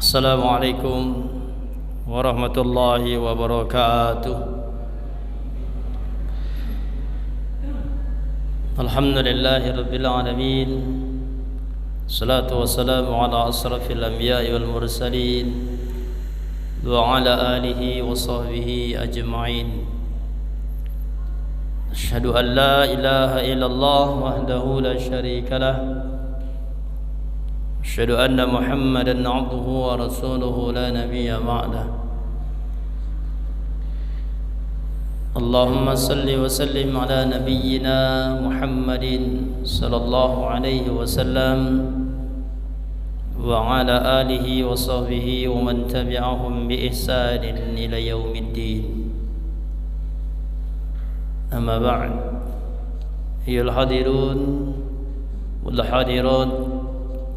Assalamualaikum warahmatullahi wabarakatuh. Alhamdulillahi rabbil alamin. Salatu wassalamu ala asrafil anbiya'i wal mursalin wa ala alihi wa sahbihi ajma'in. Asyhadu an la ilaha illallah wahdahu la syarika lah. أشهد أن محمدا عبده ورسوله لا نبي بعده. اللهم صل وسلم على نبينا محمد صلى الله عليه وسلم وعلى آله وصحبه ومن تبعهم بإحسان إلى يوم الدين. أما بعد، أيها الحاضرون والحاضرات,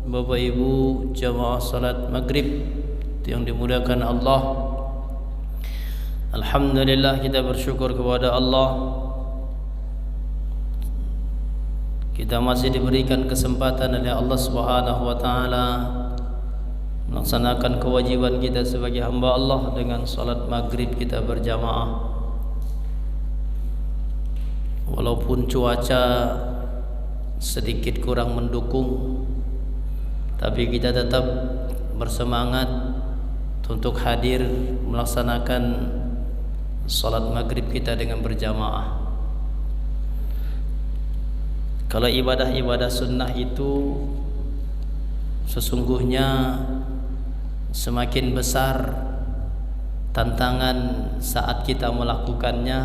Bapak Ibu jamaah salat maghrib yang dimuliakan Allah, alhamdulillah kita bersyukur kepada Allah. Kita masih diberikan kesempatan oleh Allah Subhanahu wa taala melaksanakan kewajiban kita sebagai hamba Allah dengan salat maghrib kita berjamaah. Walaupun cuaca sedikit kurang mendukung, tapi kita tetap bersemangat untuk hadir melaksanakan salat maghrib kita dengan berjamaah. Kalau ibadah-ibadah sunnah itu sesungguhnya semakin besar tantangan saat kita melakukannya,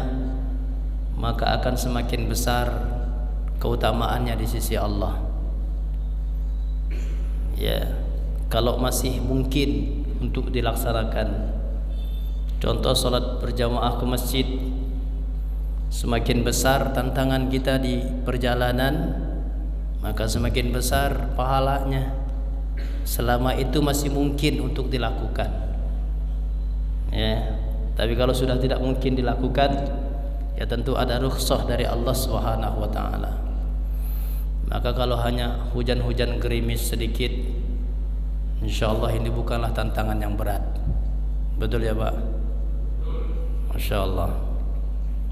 maka akan semakin besar keutamaannya di sisi Allah. Ya, kalau masih mungkin untuk dilaksanakan, contoh salat berjamaah ke masjid, semakin besar tantangan kita di perjalanan, maka semakin besar pahalanya. Selama itu masih mungkin untuk dilakukan. Ya, tapi kalau sudah tidak mungkin dilakukan, ya tentu ada rukhsah dari Allah Subhanahu wa taala. Maka kalau hanya hujan-hujan gerimis sedikit, insyaallah ini bukanlah tantangan yang berat. Betul ya Pak? Masya Allah.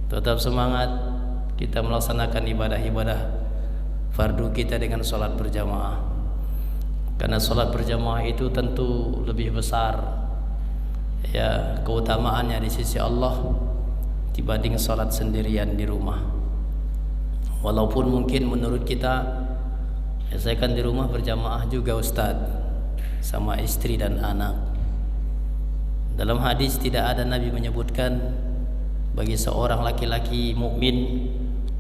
Tetap semangat kita melaksanakan ibadah-ibadah fardu kita dengan sholat berjamaah. Karena sholat berjamaah itu tentu lebih besar ya keutamaannya di sisi Allah dibanding sholat sendirian di rumah. Walaupun mungkin menurut kita, ya saya kan di rumah berjamaah juga Ustadz, sama istri dan anak. Dalam hadis tidak ada Nabi menyebutkan bagi seorang laki-laki mukmin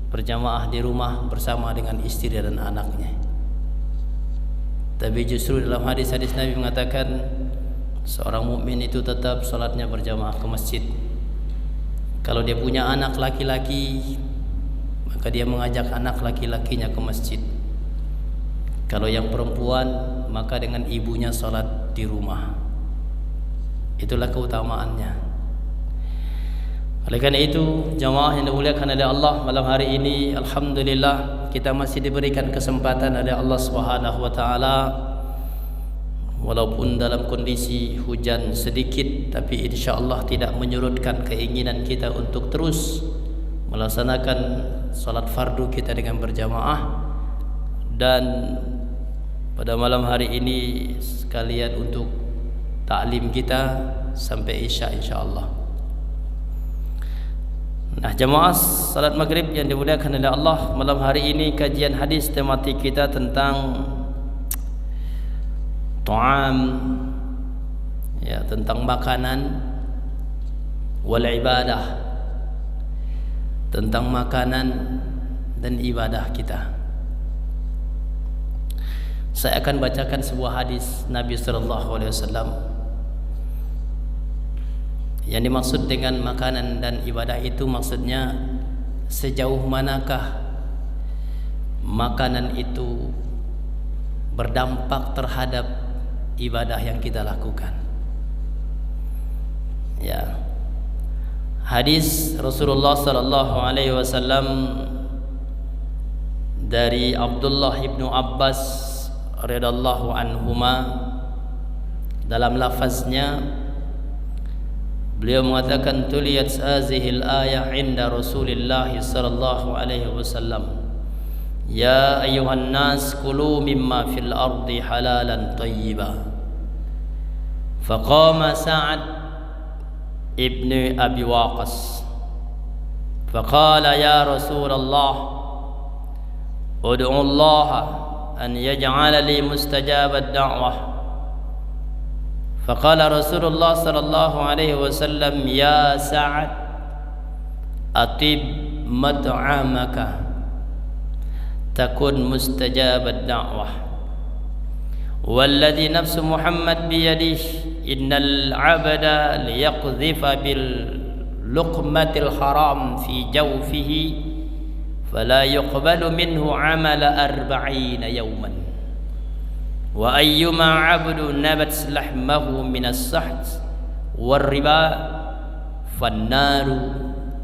berjamaah di rumah bersama dengan istri dan anaknya. Tapi justru dalam hadis-hadis Nabi mengatakan seorang mukmin itu tetap salatnya berjamaah ke masjid. Kalau dia punya anak laki-laki, maka dia mengajak anak laki-lakinya ke masjid. Kalau yang perempuan, maka dengan ibunya sholat di rumah. Itulah keutamaannya. Oleh karena itu, jamaah yang dimuliakan oleh Allah, malam hari ini alhamdulillah kita masih diberikan kesempatan oleh Allah Subhanahu wa taala, walaupun dalam kondisi hujan sedikit, tapi insyaallah tidak menyurutkan keinginan kita untuk terus melaksanakan salat fardu kita dengan berjamaah. Dan pada malam hari ini sekalian untuk taklim kita sampai isya insyaallah. Nah, jamaah salat maghrib yang dimuliakan oleh Allah, malam hari ini kajian hadis tematik kita tentang ta'am, ya, tentang makanan wal ibadah, tentang makanan dan ibadah kita. Saya akan bacakan sebuah hadis Nabi sallallahu alaihi wasallam. Yang dimaksud dengan makanan dan ibadah itu maksudnya sejauh manakah makanan itu berdampak terhadap ibadah yang kita lakukan. Ya. Hadis Rasulullah sallallahu alaihi wasallam dari Abdullah ibnu Abbas radhiyallahu anhuma, dalam lafaznya beliau mengatakan tuliyat hazihil ayah inda Rasulillah sallallahu alaihi wasallam, ya ayyuhan nas kulu mimma fil ardi halalan tayyiba. Faqama Sa'ad ibn Abi Waqqas faqala ya Rasulullah ud'u Allah an yaj'ala li mustajab ad-da'wah. فقال رسول الله صلى الله عليه وسلم يا سعد أطب مطعمك تكن مستجاب الدعوة والذي نفس محمد بيده إن العبد ليقذف باللقمة الحرام في جوفه فلا يقبل منه عمل 40 يوما وأيما عبد نبت لحمه من السحت والربا فالنار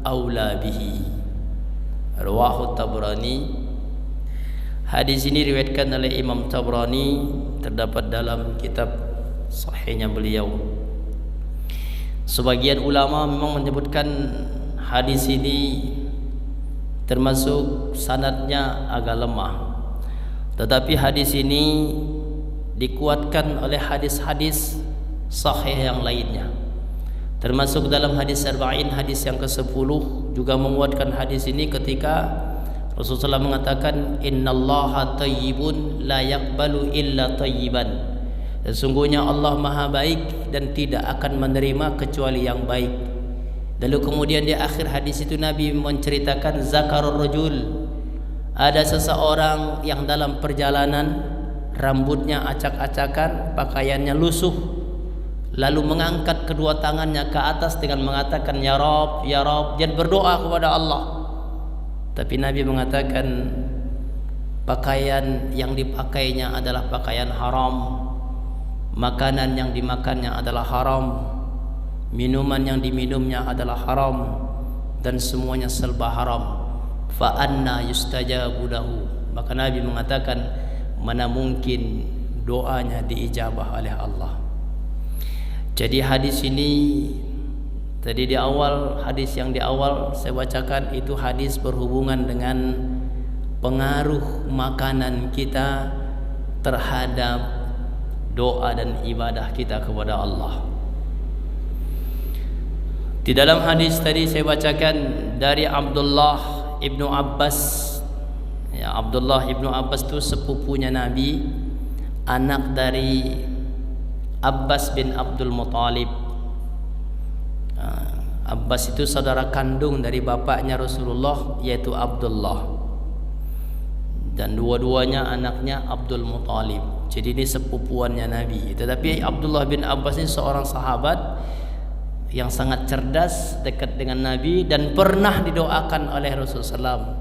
أولى به. Rawahu Tabrani. Hadis ini diriwayatkan oleh Imam Tabrani, terdapat dalam kitab sahihnya beliau. Sebagian ulama memang menyebutkan hadis ini termasuk sanadnya agak lemah, tetapi hadis ini dikuatkan oleh hadis-hadis sahih yang lainnya, termasuk dalam hadis Arba'in, hadis yang ke-10 juga menguatkan hadis ini ketika Rasulullah mengatakan innallaha thayyibun la yaqbalu illa thayyiban. Sesungguhnya Allah Maha baik dan tidak akan menerima kecuali yang baik. Lalu kemudian di akhir hadis itu Nabi menceritakan zakarur rajul, ada seseorang yang dalam perjalanan rambutnya acak-acakan, pakaiannya lusuh, lalu mengangkat kedua tangannya ke atas dengan mengatakan ya Rabb, ya Rabb, dan berdoa kepada Allah. Tapi Nabi mengatakan pakaian yang dipakainya adalah pakaian haram, makanan yang dimakannya adalah haram, minuman yang diminumnya adalah haram, dan semuanya serba haram. Fa anna yustajabu lahu. Maka Nabi mengatakan mana mungkin doanya diijabah oleh Allah. Jadi hadis ini tadi di awal, hadis yang di awal saya bacakan itu hadis berhubungan dengan pengaruh makanan kita terhadap doa dan ibadah kita kepada Allah. Di dalam hadis tadi saya bacakan dari Abdullah ibnu Abbas. Ya, Abdullah ibnu Abbas itu sepupunya Nabi, anak dari Abbas bin Abdul Muttalib. Abbas itu saudara kandung dari bapaknya Rasulullah, yaitu Abdullah, dan dua-duanya anaknya Abdul Muttalib. Jadi ini sepupuannya Nabi. Tetapi Abdullah bin Abbas ini seorang sahabat yang sangat cerdas, dekat dengan Nabi, dan pernah didoakan oleh Rasulullah SAW,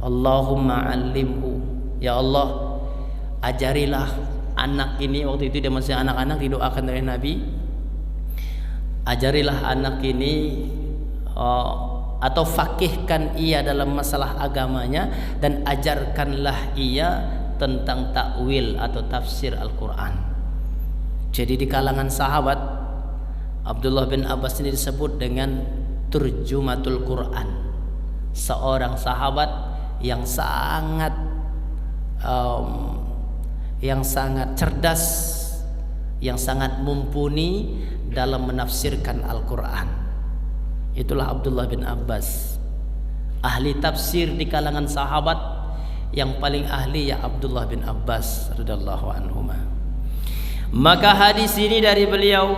Allahumma alimhu, ya Allah ajarilah anak ini. Waktu itu dia masih anak-anak, didoakan oleh Nabi, ajarilah anak ini atau fakihkan ia dalam masalah agamanya, dan ajarkanlah ia tentang takwil atau tafsir Al-Quran. Jadi di kalangan sahabat Abdullah bin Abbas ini disebut dengan turjumatul Quran, seorang sahabat yang sangat cerdas, yang sangat mumpuni dalam menafsirkan Al-Quran. Itulah Abdullah bin Abbas, ahli tafsir di kalangan sahabat. Yang paling ahli ya Abdullah bin Abbas radhiyallahu anhuma. Maka hadis ini dari beliau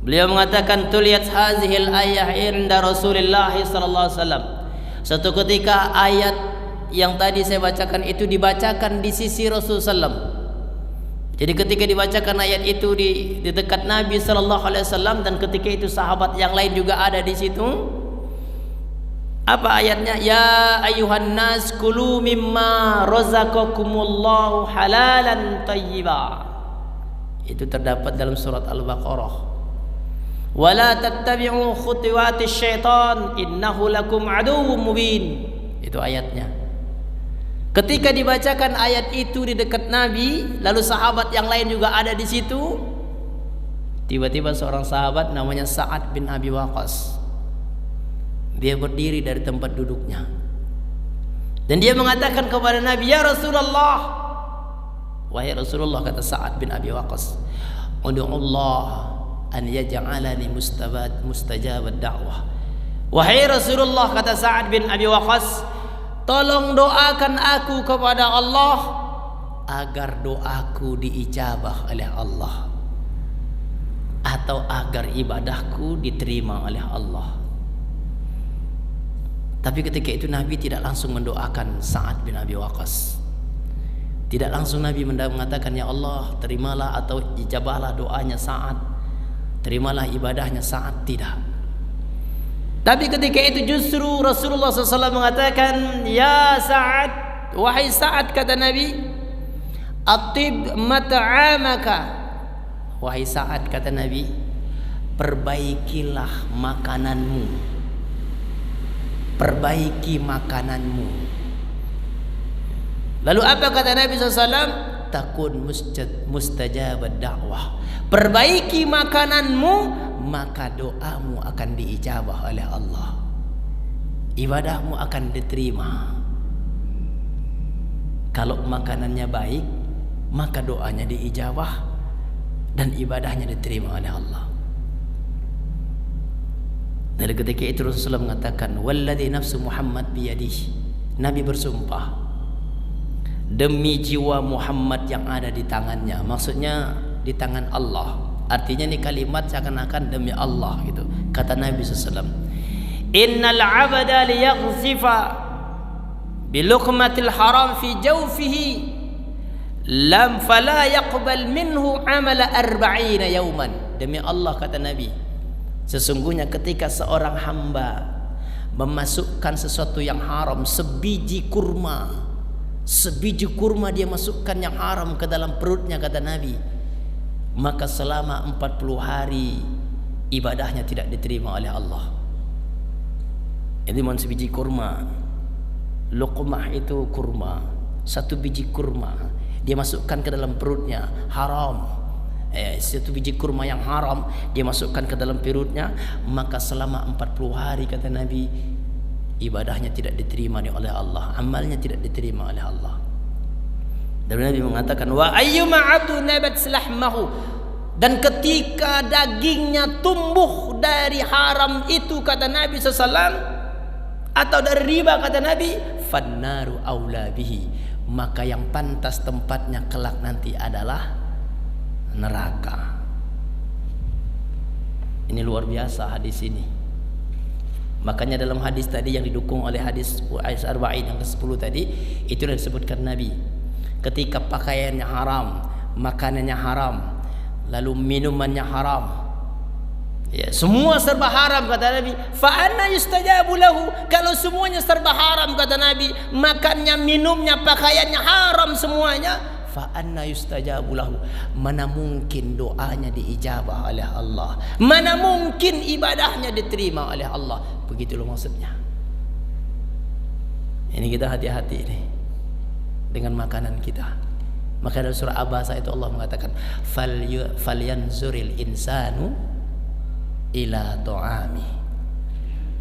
mengatakan tuliyat hazihil ayah inda Rasulillah sallallahu alaihi wasallam. Suatu ketika ayat yang tadi saya bacakan itu dibacakan di sisi Rasulullah SAW. Jadi ketika dibacakan ayat itu di dekat Nabi sallallahu alaihi wasallam, dan ketika itu sahabat yang lain juga ada di situ. Apa ayatnya? Ya ayyuhan nas kulu mimma razaqakumullahu halalan tayyiba. Itu terdapat dalam surat Al-Baqarah. Wala tattabi'u khutuwatis syaitan innahu lakum aduwwum mubin. Itu ayatnya. Ketika dibacakan ayat itu di dekat Nabi, lalu sahabat yang lain juga ada di situ, tiba-tiba seorang sahabat namanya Sa'ad bin Abi Waqqas, dia berdiri dari tempat duduknya dan dia mengatakan kepada Nabi, "Ya Rasulullah," wahai Rasulullah, kata Sa'ad bin Abi Waqqas, "Ud'ullah an yaj'alani mustajabad da'wah." Wahai Rasulullah, kata Sa'ad bin Abi Waqqas, tolong doakan aku kepada Allah agar doaku diijabah oleh Allah, atau agar ibadahku diterima oleh Allah. Tapi ketika itu Nabi tidak langsung mendoakan Sa'ad bin Abi Waqqas. Tidak langsung Nabi mengatakan, "Ya Allah, terimalah atau ijabahlah doanya Sa'ad, terimalah ibadahnya Sa'ad." Tidak. Tapi ketika itu justru Rasulullah SAW mengatakan, "Ya Sa'ad, wahai Sa'ad," kata Nabi, "atib mat'amaka." Wahai Sa'ad, kata Nabi, perbaikilah makananmu. Perbaiki makananmu. Lalu apa kata Nabi SAW? Takun mustajabad da'wah. Perbaiki makananmu, maka doamu akan diijabah oleh Allah. Ibadahmu akan diterima. Kalau makanannya baik, maka doanya diijabah dan ibadahnya diterima oleh Allah. Dari ketika itu Rasulullah mengatakan, "Walladzi nafsu Muhammad biyadihi." Nabi bersumpah, demi jiwa Muhammad yang ada di tangannya. Maksudnya di tangan Allah. Artinya ini kalimat seakan-akan demi Allah gitu. Kata Nabi SAW, "Innal 'abda liyaghzifa bi luqmatil haram fi jawfihi lam fala yaqbal minhu amala 40 yawman." Demi Allah, kata Nabi, sesungguhnya ketika seorang hamba memasukkan sesuatu yang haram, sebiji kurma dia masukkan yang haram ke dalam perutnya, kata Nabi, maka selama 40 hari ibadahnya tidak diterima oleh Allah. Ini mohon sebiji kurma. Luqmah itu kurma, satu biji kurma dia masukkan ke dalam perutnya, haram. Satu biji kurma yang haram dia masukkan ke dalam perutnya, maka selama 40 hari, kata Nabi, ibadahnya tidak diterima oleh Allah, amalnya tidak diterima oleh Allah. Dan Nabi mengatakan, "Wa ayyuma 'abdu nabat lahmahu." Dan ketika dagingnya tumbuh dari haram itu, kata Nabi SAW, atau dari riba, kata Nabi, "fannaru aula bihi." Maka yang pantas tempatnya kelak nanti adalah neraka. Ini luar biasa hadis ini. Makanya dalam hadis tadi yang didukung oleh hadis Arba'in yang ke-10 tadi, itu yang disebutkan Nabi. Ketika pakaiannya haram, makanannya haram, lalu minumannya haram, ya, semua serba haram, kata Nabi, fa anna yustajabu lahu. Kalau semuanya serba haram, kata Nabi, makannya, minumnya, pakaiannya haram semuanya, fa anna yustajabu lahu. Mana mungkin doanya diijabah oleh Allah, mana mungkin ibadahnya diterima oleh Allah. Begitulah maksudnya. Ini kita hati-hati nih dengan makanan kita. Maka dalam surah Abasa itu Allah mengatakan, falyanzuril insanu ila ta'ami.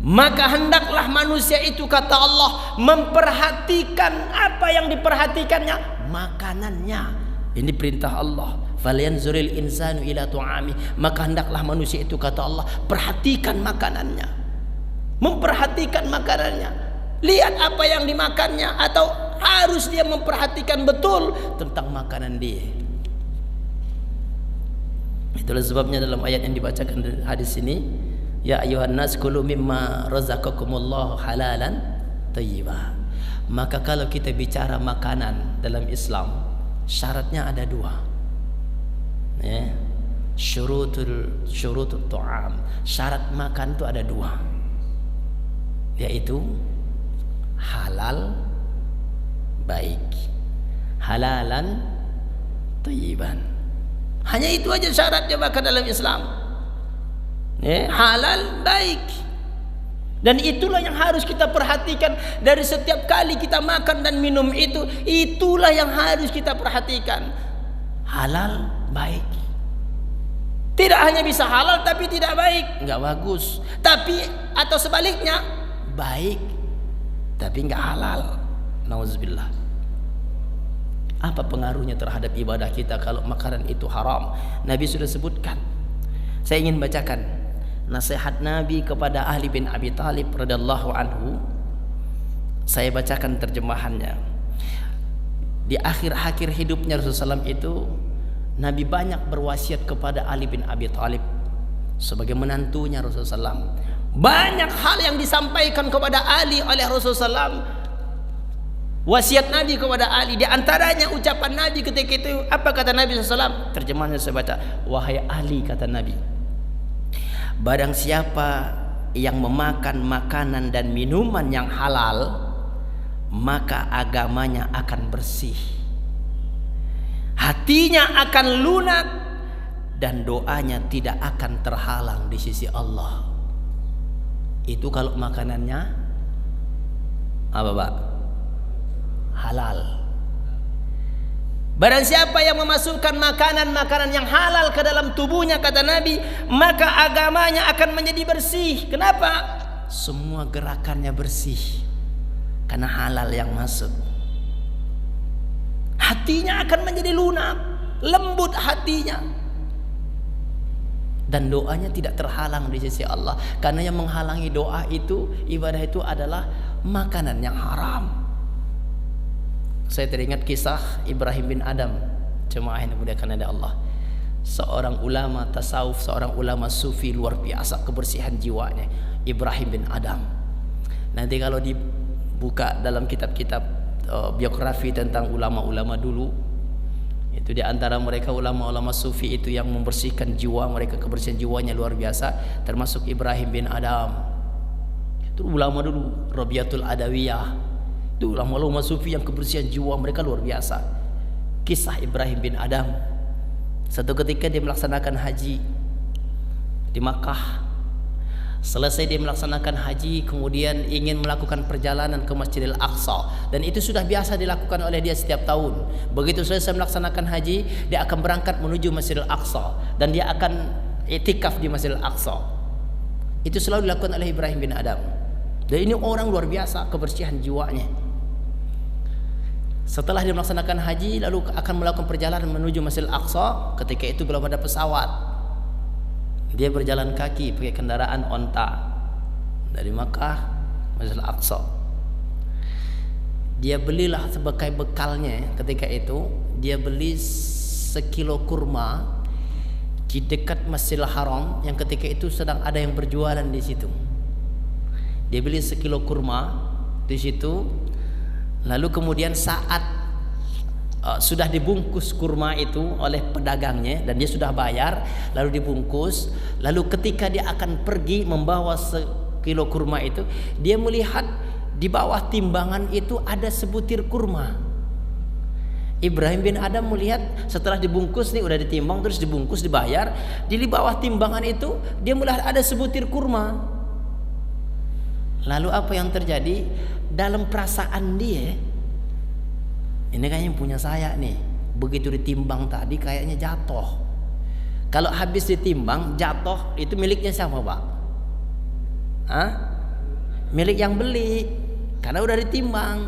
Maka hendaklah manusia itu, kata Allah, memperhatikan apa yang diperhatikannya, makanannya. Ini perintah Allah. Falyanzuril insanu ila ta'ami. Maka hendaklah manusia itu, kata Allah, perhatikan makanannya, memperhatikan makanannya, lihat apa yang dimakannya, atau harus dia memperhatikan betul tentang makanan dia. Itulah sebabnya dalam ayat yang dibacakan hadis ini, ya ayuhan nas kulu mimma razaqakumullahu halalan thayyibah. Maka kalau kita bicara makanan dalam Islam, syaratnya ada dua, ya. Syurutut ta'am, syarat makan itu ada dua, yaitu halal baik, halalan thayyiban. Hanya itu aja syaratnya makan dalam Islam, ya, halal baik. Dan itulah yang harus kita perhatikan dari setiap kali kita makan dan minum itu. Itulah yang harus kita perhatikan. Halal, baik. Tidak hanya bisa halal tapi tidak baik, nggak bagus. Tapi atau sebaliknya, baik tapi nggak halal. Nauzubillah. Apa pengaruhnya terhadap ibadah kita kalau makanan itu haram? Nabi sudah sebutkan. Saya ingin bacakan nasihat Nabi kepada Ali bin Abi Thalib radhiyallahu anhu. Saya bacakan terjemahannya. Di akhir-akhir hidupnya Rasulullah SAW itu, Nabi banyak berwasiat kepada Ali bin Abi Thalib sebagai menantunya Rasulullah SAW. Banyak hal yang disampaikan kepada Ali oleh Rasulullah SAW. Wasiat Nabi kepada Ali, di antaranya ucapan Nabi ketika itu. Apa kata Nabi SAW? Terjemahannya saya baca. Wahai Ali, kata Nabi, barang siapa yang memakan makanan dan minuman yang halal, maka agamanya akan bersih, hatinya akan lunak, dan doanya tidak akan terhalang di sisi Allah. Itu kalau makanannya apa, Pak? Halal. Barang siapa yang memasukkan makanan-makanan yang halal ke dalam tubuhnya, kata Nabi, maka agamanya akan menjadi bersih. Kenapa? Semua gerakannya bersih karena halal yang masuk. Hatinya akan menjadi lunak, lembut hatinya, dan doanya tidak terhalang di sisi Allah. Karena yang menghalangi doa itu, ibadah itu adalah makanan yang haram. Saya teringat kisah Ibrahim bin Adam, jemaah yang dimuliakan oleh Allah. Seorang ulama tasawuf, seorang ulama sufi luar biasa kebersihan jiwanya, Ibrahim bin Adam. Nanti kalau dibuka dalam kitab-kitab biografi tentang ulama-ulama dulu, itu di antara mereka ulama-ulama sufi itu yang membersihkan jiwa mereka, kebersihan jiwanya luar biasa, termasuk Ibrahim bin Adam. Itu ulama dulu, Rabiatul Adawiyah. Itu ulama-ulama sufi yang kebersihan jiwa mereka luar biasa. Kisah Ibrahim bin Adam. Satu ketika dia melaksanakan haji di Makkah. Selesai dia melaksanakan haji, kemudian ingin melakukan perjalanan ke Masjidil Aqsa, dan itu sudah biasa dilakukan oleh dia setiap tahun. Begitu selesai melaksanakan haji, dia akan berangkat menuju Masjidil Aqsa dan dia akan iktikaf di Masjidil Aqsa. Itu selalu dilakukan oleh Ibrahim bin Adam. Dan ini orang luar biasa kebersihan jiwanya. Setelah dia melaksanakan haji, lalu akan melakukan perjalanan menuju Masjidil Aqsa. Ketika itu belum ada pesawat, dia berjalan kaki pakai kendaraan onta dari Makkah Masjidil Aqsa. Dia belilah sebagai bekalnya ketika itu, dia beli sekilo kurma di dekat Masjidil Haram yang ketika itu sedang ada yang berjualan di situ. Dia beli sekilo kurma di situ. Lalu kemudian saat sudah dibungkus kurma itu oleh pedagangnya dan dia sudah bayar, lalu dibungkus, lalu ketika dia akan pergi membawa sekilo kurma itu, dia melihat di bawah timbangan itu ada sebutir kurma. Ibrahim bin Adam melihat setelah dibungkus nih, udah ditimbang terus dibungkus dibayar, di bawah timbangan itu dia melihat ada sebutir kurma. Lalu apa yang terjadi? Dalam perasaan dia, ini kayaknya punya saya nih. Begitu ditimbang tadi kayaknya jatuh. Kalau habis ditimbang jatuh, itu miliknya siapa, Pak? Hah? Milik yang beli. Karena udah ditimbang.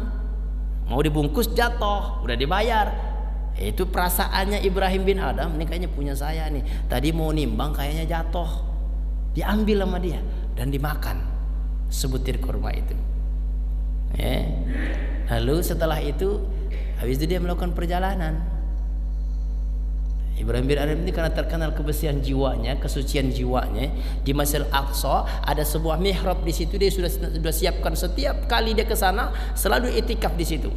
Mau dibungkus jatuh, udah dibayar. Itu perasaannya Ibrahim bin Adam, ini kayaknya punya saya nih. Tadi mau nimbang kayaknya jatuh. Diambil sama dia dan dimakan sebutir kurma itu. Lalu setelah itu, habis itu dia melakukan perjalanan. Ibrahim bin Adam ini karena terkenal kebersihan jiwanya, kesucian jiwanya, di Masjidil Aqsa ada sebuah mihrab di situ. Dia sudah siapkan, setiap kali dia ke sana selalu itikaf di situ.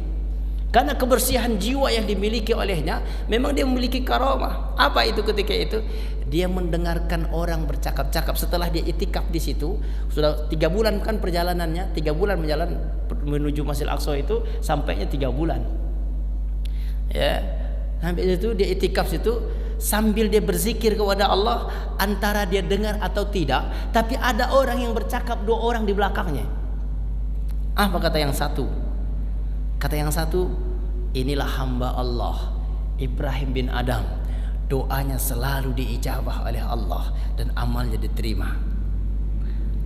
Karena kebersihan jiwa yang dimiliki olehnya, memang dia memiliki karamah. Apa itu ketika itu? Dia mendengarkan orang bercakap-cakap. Setelah dia itikaf di situ, sudah 3 bulan kan perjalanannya, 3 bulan berjalan menuju Masjidil Aqsa itu, sampainya 3 bulan. Ya, sampai situ dia itikaf situ. sambil dia berzikir kepada Allah, antara dia dengar atau tidak, tapi ada orang yang bercakap, 2 orang di belakangnya. Apa kata yang satu? Kata yang satu, inilah hamba Allah Ibrahim bin Adam, doanya selalu diijabah oleh Allah dan amalnya diterima.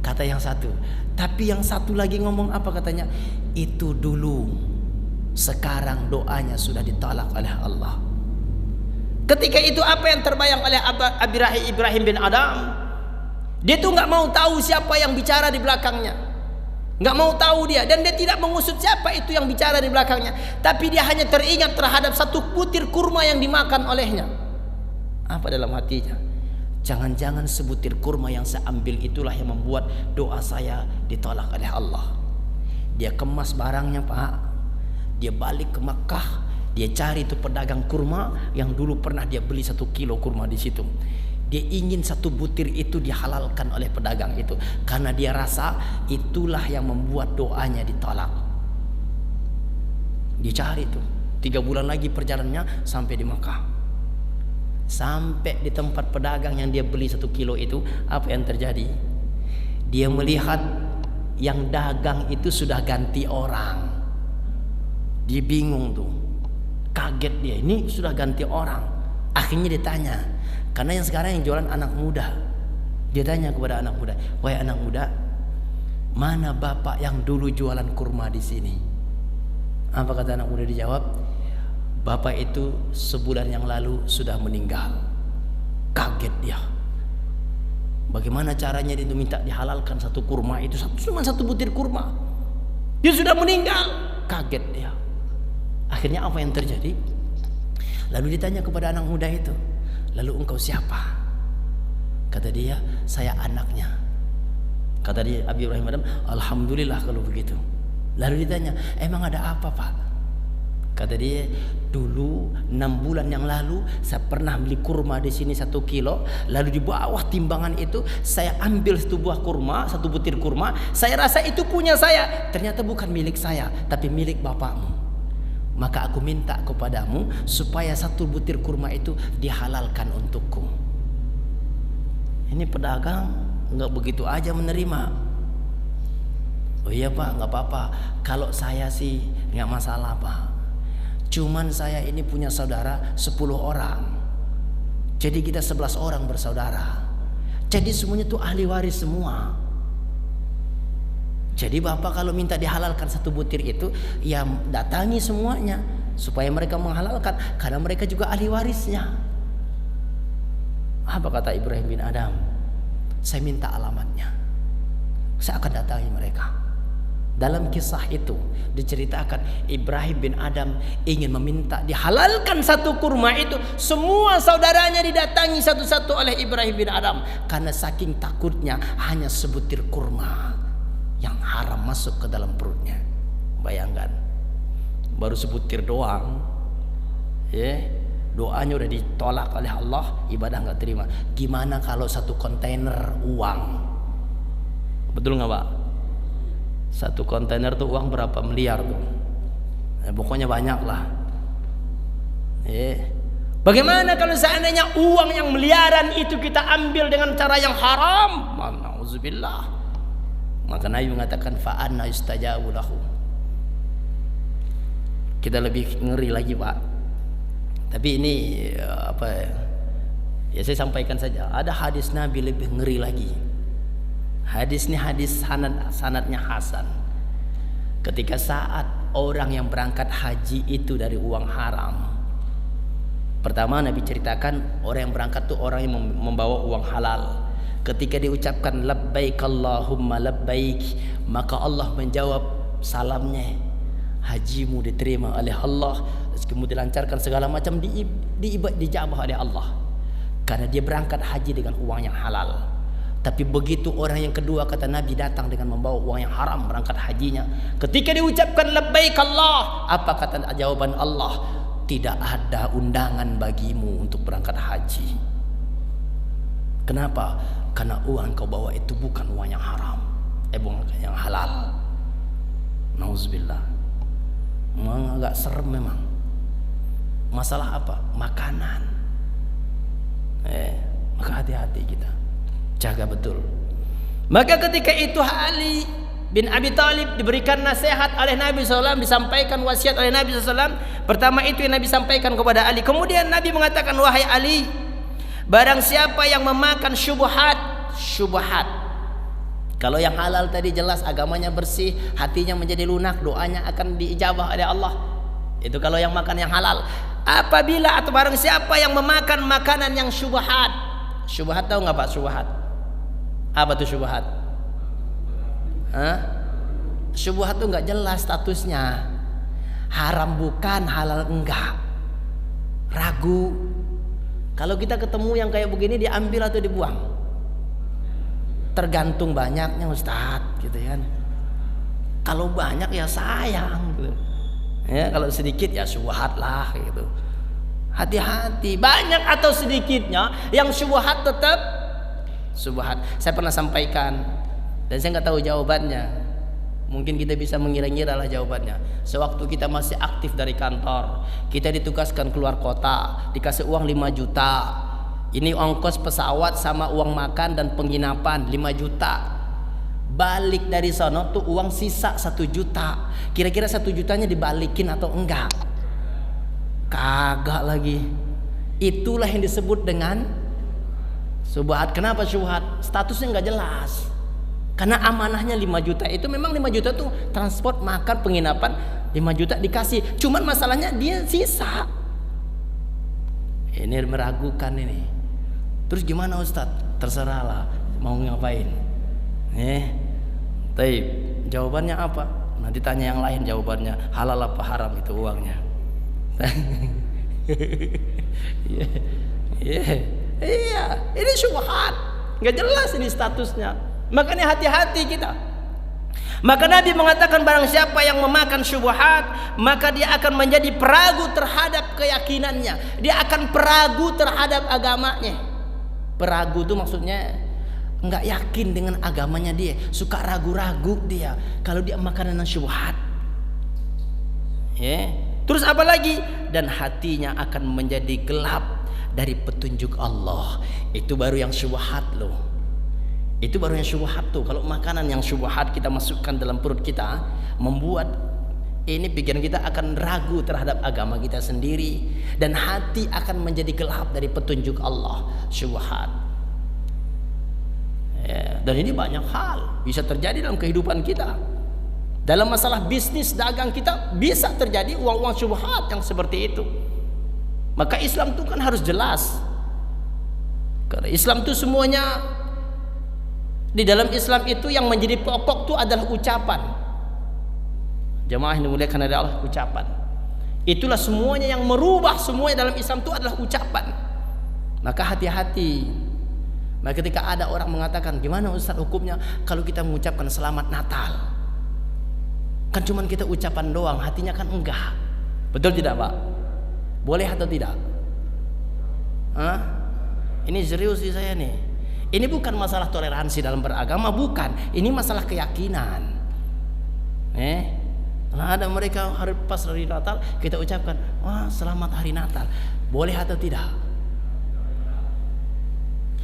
Kata yang satu. Tapi yang satu lagi ngomong apa katanya? Itu dulu, sekarang doanya sudah ditolak oleh Allah. Ketika itu apa yang terbayang oleh Ibrahim bin Adam? Dia tuh nggak mau tahu siapa yang bicara di belakangnya, nggak mau tahu dia, dan dia tidak mengusut siapa itu yang bicara di belakangnya. Tapi dia hanya teringat terhadap satu butir kurma yang dimakan olehnya. Apa dalam hatinya? Jangan-jangan sebutir kurma yang saya ambil itulah yang membuat doa saya ditolak oleh Allah. Dia kemas barangnya, Pak. Dia balik ke Makkah. Dia cari itu pedagang kurma yang dulu pernah dia beli 1 kilo kurma di situ. Dia ingin 1 butir itu dihalalkan oleh pedagang itu, karena dia rasa itulah yang membuat doanya ditolak. Dia cari itu 3 bulan lagi perjalanannya sampai di Makkah. Sampai di tempat pedagang yang dia beli 1 kilo itu, apa yang terjadi? Dia melihat yang dagang itu sudah ganti orang. Dia bingung tuh, kaget dia, ini sudah ganti orang. Akhirnya ditanya, karena yang sekarang yang jualan anak muda. Dia tanya kepada anak muda, wahai anak muda, mana bapak yang dulu jualan kurma di sini? Apa kata anak muda? Dijawab, bapak itu sebulan yang lalu sudah meninggal. Kaget dia. Bagaimana caranya dia minta dihalalkan 1 kurma itu, cuma 1 butir kurma. Dia sudah meninggal. Kaget dia. Akhirnya apa yang terjadi? Lalu ditanya kepada anak muda itu, lalu engkau siapa? Kata dia, saya anaknya. Kata dia, Abi Ibrahim Adam, alhamdulillah kalau begitu. Lalu ditanya, emang ada apa, Pak? Kata dia, dulu 6 bulan yang lalu saya pernah beli kurma di sini 1 kilo. Lalu di bawah timbangan itu saya ambil 1 buah kurma, 1 butir kurma. Saya rasa itu punya saya. Ternyata bukan milik saya, tapi milik bapakmu. Maka aku minta kepadamu supaya 1 butir kurma itu dihalalkan untukku. Ini pedagang nggak begitu aja menerima. Oh iya Pak, nggak apa-apa. Kalau saya sih nggak masalah Pak. Cuman saya ini punya saudara 10 orang. Jadi kita 11 orang bersaudara. Jadi semuanya tuh ahli waris semua. Jadi bapak kalau minta dihalalkan 1 butir itu, ya datangi semuanya supaya mereka menghalalkan, karena mereka juga ahli warisnya. Apa kata Ibrahim bin Adam? Saya minta alamatnya, saya akan datangi mereka. Dalam kisah itu diceritakan Ibrahim bin Adam ingin meminta dihalalkan 1 kurma itu. Semua saudaranya didatangi satu-satu oleh Ibrahim bin Adam, karena saking takutnya hanya sebutir kurma yang haram masuk ke dalam perutnya. Bayangkan, baru sebutir doang, ya, doanya udah ditolak oleh Allah, ibadah nggak terima. Gimana kalau 1 kontainer uang? Betul nggak Pak? 1 kontainer tuh uang berapa miliar tuh? Pokoknya banyak lah. Bagaimana kalau seandainya uang yang miliaran itu kita ambil dengan cara yang haram? Nauzubillah. Maka Nabi mengatakan fa'anna yustajabu lahu. Kita lebih ngeri lagi Pak. Tapi ini apa ya, saya sampaikan saja. Ada hadis Nabi lebih ngeri lagi. Hadis ini hadis sanadnya hasan. Ketika saat orang yang berangkat haji itu dari uang haram. Pertama Nabi ceritakan orang yang berangkat itu orang yang membawa uang halal. Ketika diucapkan labbaik Allahumma labbaik, maka Allah menjawab salamnya, hajimu diterima oleh Allah, kemudian dilancarkan segala macam, dijabah oleh Allah, karena dia berangkat haji dengan uang yang halal. Tapi begitu orang yang kedua, kata Nabi, datang dengan membawa uang yang haram berangkat hajinya, ketika diucapkan labbaik Allah, apa kata jawaban Allah? Tidak ada undangan bagimu untuk berangkat haji. Kenapa? Karena uang kau bawa itu bukan uang yang haram, bukan yang halal. Nauzubillah. Memang agak serem memang. Masalah apa? Makanan. Maka hati-hati kita, jaga betul. Maka ketika itu Ali bin Abi Thalib diberikan nasihat oleh Nabi SAW, disampaikan wasiat oleh Nabi SAW. Pertama itu yang Nabi sampaikan kepada Ali. Kemudian Nabi mengatakan, wahai Ali, barang siapa yang memakan syubhat, kalau yang halal tadi jelas agamanya bersih, hatinya menjadi lunak, doanya akan diijabah oleh Allah. Itu kalau yang makan yang halal. Apabila atau barang siapa yang memakan makanan yang syubhat. Syubhat tahu nggak Pak syubhat? Apa tuh syubhat? Syubhat tuh nggak jelas statusnya. Haram bukan, halal enggak. Ragu. Kalau kita ketemu yang kayak begini, diambil atau dibuang? Tergantung banyaknya Ustadz, gitu kan. Kalau banyak ya sayang, gitu. Ya, kalau sedikit ya syubhat lah, gitu. Hati-hati, banyak atau sedikitnya, yang syubhat tetap syubhat. Saya pernah sampaikan dan saya nggak tahu jawabannya. Mungkin kita bisa mengira-ngira lah jawabannya. Sewaktu kita masih aktif dari kantor, kita ditugaskan keluar kota, dikasih uang 5 juta. Ini ongkos pesawat sama uang makan dan penginapan 5 juta. Balik dari sono tuh uang sisa 1 juta. Kira-kira 1 jutanya dibalikin atau enggak? Kagak lagi. Itulah yang disebut dengan syubhat. Kenapa syubhat? Statusnya nggak jelas. Karena amanahnya 5 juta itu memang 5 juta tuh transport, makan, penginapan, 5 juta dikasih. Cuman masalahnya dia sisa. Ini meragukan ini. Terus gimana Ustadz? Terserahlah mau ngapain. Taib. Jawabannya apa? Nanti tanya yang lain jawabannya. Halal apa haram itu uangnya. Iya, ini syubhat, nggak jelas ini statusnya. Makanya hati-hati kita. Maka Nabi mengatakan barang siapa yang memakan syubhat, maka dia akan menjadi peragu terhadap keyakinannya. Dia akan peragu terhadap agamanya. Peragu itu maksudnya nggak yakin dengan agamanya dia, suka ragu-ragu dia kalau dia makanan syubhat. Terus apa lagi? Dan hatinya akan menjadi gelap dari petunjuk Allah. Itu baru yang syubhat loh. Itu baru yang syubhat tuh. Kalau makanan yang syubhat kita masukkan dalam perut kita, membuat ini pikiran kita akan ragu terhadap agama kita sendiri, dan hati akan menjadi gelap dari petunjuk Allah. Syubhat. Dan ini banyak hal bisa terjadi dalam kehidupan kita. Dalam masalah bisnis dagang kita bisa terjadi uang-uang syubhat yang seperti itu. Maka Islam itu kan harus jelas. Karena Islam itu semuanya, di dalam Islam itu yang menjadi pokok itu adalah ucapan. Jamaah yang dimuliakan oleh Allah, ucapan. Itulah semuanya yang merubah semuanya dalam Islam itu adalah ucapan. Maka hati-hati. Maka ketika ada orang mengatakan, gimana Ustaz hukumnya kalau kita mengucapkan selamat Natal? Kan cuman kita ucapan doang, hatinya kan enggak. Betul tidak Pak? Boleh atau tidak? Ini serius sih saya nih. Ini bukan masalah toleransi dalam beragama, bukan. Ini masalah keyakinan. Nah ada mereka pas hari Natal kita ucapkan, wah selamat hari Natal. Boleh atau tidak?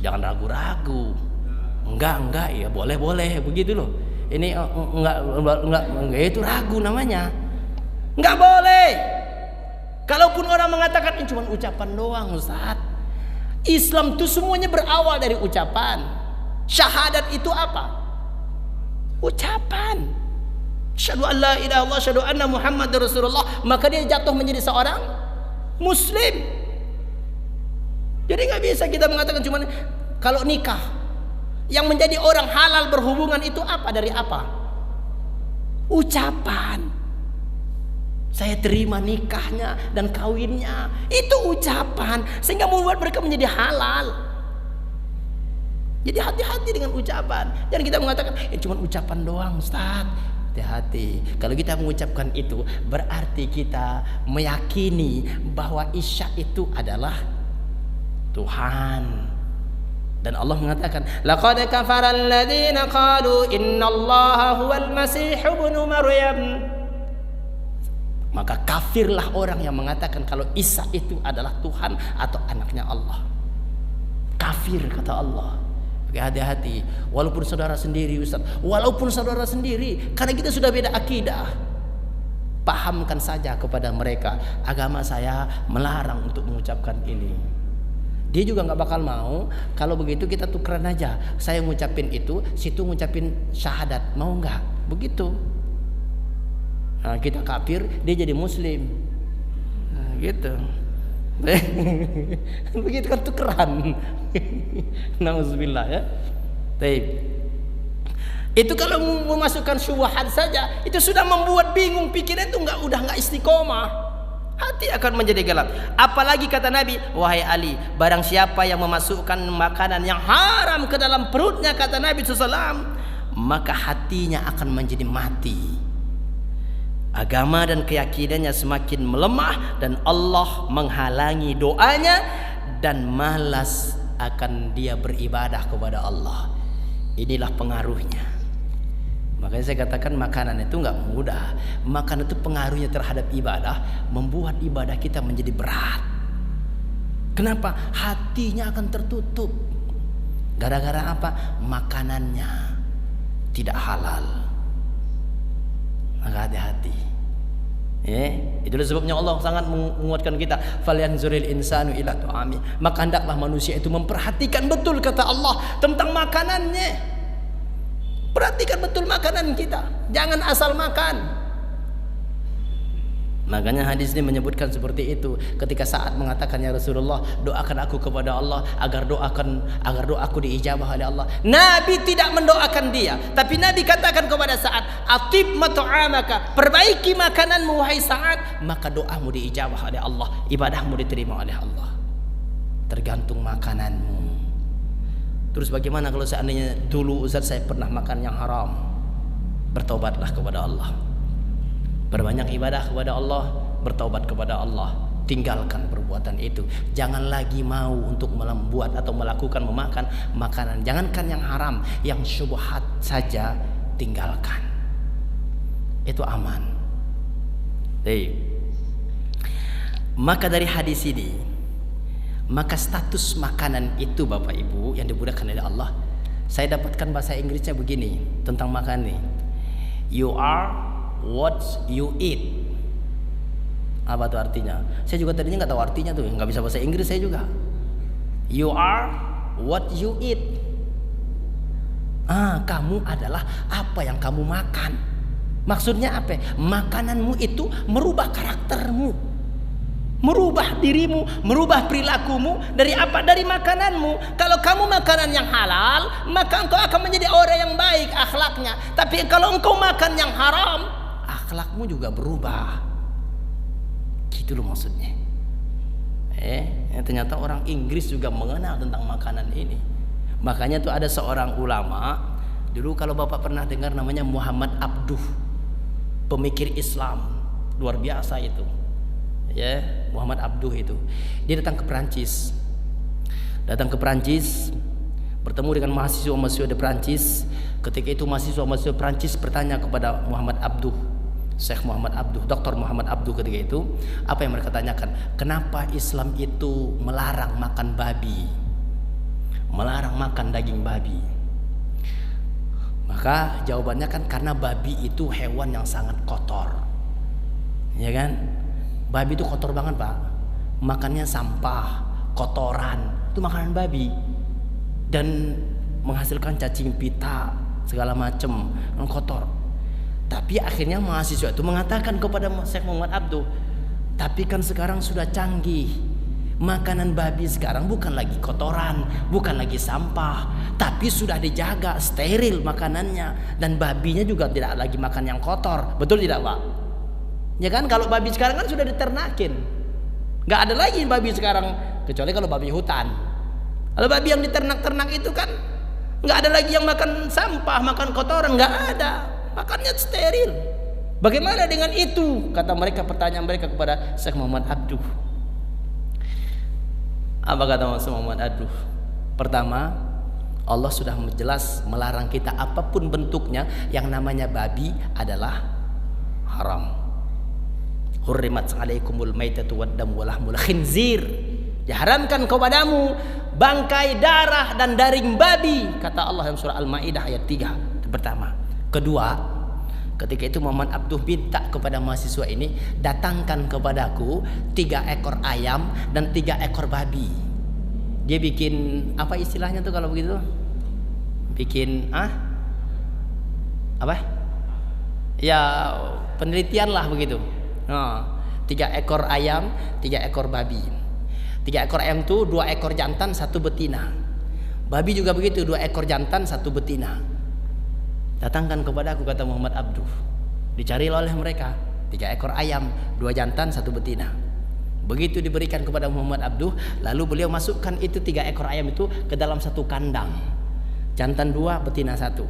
Jangan ragu-ragu. Enggak, ya boleh begitu loh. Ini enggak itu ragu namanya. Enggak boleh. Kalaupun orang mengatakan ini cuma ucapan doang Ustaz. Islam itu semuanya berawal dari ucapan. Syahadat itu apa? Ucapan. Asyhadu an la ilaha illallah, asyhadu anna Muhammadar Rasulullah. Maka dia jatuh menjadi seorang muslim. Jadi nggak bisa kita mengatakan cuma kalau nikah yang menjadi orang halal berhubungan itu apa? Dari apa? Ucapan. Saya terima nikahnya dan kawinnya. Itu ucapan. Sehingga membuat mereka menjadi halal. Jadi hati-hati dengan ucapan. Jangan kita mengatakan cuma ucapan doang Ustaz. Hati-hati. Kalau kita mengucapkan itu, berarti kita meyakini bahwa Isya itu adalah Tuhan. Dan Allah mengatakan, laqad kafara alladziina qalu innallaha huwal masih ibnu Maryam. Maka kafirlah orang yang mengatakan kalau Isa itu adalah Tuhan atau anaknya Allah. Kafir kata Allah. Hati-hati. Walaupun saudara sendiri Ustaz, walaupun saudara sendiri, karena kita sudah beda akidah, pahamkan saja kepada mereka, agama saya melarang untuk mengucapkan ini. Dia juga nggak bakal mau. Kalau begitu kita tukeran aja, saya ngucapin itu, situ ngucapin syahadat, mau nggak? Begitu. Nah, kita kafir, dia jadi muslim. Nah, gitu. Begitu kan tukeran. Nauzubillah ya. Baik. Itu kalau memasukkan syubhat saja, itu sudah membuat bingung pikiran, itu udah nggak istiqomah. Hati akan menjadi gelap. Apalagi kata Nabi, wahai Ali, barang siapa yang memasukkan makanan yang haram ke dalam perutnya, kata Nabi SAW, maka hatinya akan menjadi mati. Agama dan keyakinannya semakin melemah, dan Allah menghalangi doanya, dan malas akan dia beribadah kepada Allah. Inilah pengaruhnya. Makanya saya katakan makanan itu nggak mudah. Makanan itu pengaruhnya terhadap ibadah, membuat ibadah kita menjadi berat. Kenapa? Hatinya akan tertutup. Gara-gara apa? Makanannya tidak halal. Maka hati-hati. Itulah sebabnya Allah sangat menguatkan kita, falyanzuril insanu ila tu'ami. Maka hendaklah manusia itu memperhatikan betul, kata Allah, tentang makanannya. Perhatikan betul makanan kita, jangan asal makan. Makanya hadis ini menyebutkan seperti itu. Ketika Sa'ad mengatakan, ya Rasulullah, doakan aku kepada Allah agar doaku diijabah oleh Allah. Nabi tidak mendoakan dia, tapi Nabi katakan kepada Sa'ad, atib mat'amaka, perbaiki makananmu wahai Sa'ad, maka doamu diijabah oleh Allah, ibadahmu diterima oleh Allah. Tergantung makananmu. Terus bagaimana kalau seandainya dulu Ustaz saya pernah makan yang haram? Bertobatlah kepada Allah. Berbanyak ibadah kepada Allah, bertaubat kepada Allah, tinggalkan perbuatan itu. Jangan lagi mau untuk membuat atau melakukan memakan makanan. Jangankan yang haram, yang syubhat saja tinggalkan. Itu aman. Maka dari hadis ini, maka status makanan itu Bapak Ibu yang dimudahkan oleh Allah. Saya dapatkan bahasa Inggrisnya begini tentang makan ini. You are what you eat. Apa itu artinya? Saya juga tadinya nggak tahu artinya tuh, nggak bisa bahasa Inggris saya juga. You are what you eat. Kamu adalah apa yang kamu makan. Maksudnya apa? Makananmu itu merubah karaktermu, merubah dirimu, merubah perilakumu. Dari apa? Dari makananmu. Kalau kamu makanan yang halal, maka engkau akan menjadi orang yang baik akhlaknya. Tapi kalau engkau makan yang haram, akhlakmu juga berubah. Gitu loh maksudnya. Ternyata orang Inggris juga mengenal tentang makanan ini. Makanya tuh ada seorang ulama dulu, kalau Bapak pernah dengar namanya Muhammad Abduh, pemikir Islam luar biasa itu. Muhammad Abduh itu. Dia datang ke Perancis. Bertemu dengan mahasiswa-mahasiswa di Perancis. Ketika itu mahasiswa-mahasiswa Perancis bertanya kepada Muhammad Abduh, Syekh Muhammad Abduh, Dr. Muhammad Abduh ketika itu, apa yang mereka tanyakan? Kenapa Islam itu melarang makan babi? Melarang makan daging babi? Maka jawabannya kan karena babi itu hewan yang sangat kotor. Ya kan? Babi itu kotor banget, Pak. Makannya sampah, kotoran, itu makanan babi. Dan menghasilkan cacing pita, segala macam, kotor. Tapi akhirnya mahasiswa itu mengatakan kepada Syekh Muhammad Abduh, tapi kan sekarang sudah canggih. Makanan babi sekarang bukan lagi kotoran, bukan lagi sampah, tapi sudah dijaga, steril makanannya. Dan babinya juga tidak lagi makan yang kotor. Betul tidak, Pak? Ya kan, kalau babi sekarang kan sudah diternakin. Gak ada lagi babi sekarang, kecuali kalau babi hutan. Kalau babi yang diternak-ternak itu kan gak ada lagi yang makan sampah, makan kotoran, gak ada. Makannya steril. Bagaimana dengan itu? Kata mereka, pertanyaan mereka kepada Syekh Muhammad Abduh. Apa kata Syekh Muhammad Abduh? Pertama, Allah sudah jelas melarang kita apapun bentuknya, yang namanya babi adalah haram. Hurrimat alaikumul maitatu waddam walahmul khinzir. Diharamkan kepadamu bangkai, darah dan daging babi, kata Allah dalam surah Al-Maidah ayat 3. Itu pertama. Kedua, ketika itu Muhammad Abduh minta kepada mahasiswa ini, datangkan kepadaku 3 ekor ayam dan 3 ekor babi. Dia bikin apa istilahnya tuh kalau begitu? Bikin apa? Ya penelitian lah begitu. 3 ekor ayam, 3 ekor babi. 3 ekor ayam tuh 2 ekor jantan, 1 betina. Babi juga begitu, 2 ekor jantan, 1 betina. Datangkan kepada aku, kata Muhammad Abduh. Dicari oleh mereka 3 ekor ayam, 2 jantan, 1 betina. Begitu diberikan kepada Muhammad Abduh, lalu beliau masukkan itu 3 ekor ayam itu ke dalam 1 kandang. Jantan 2, betina 1.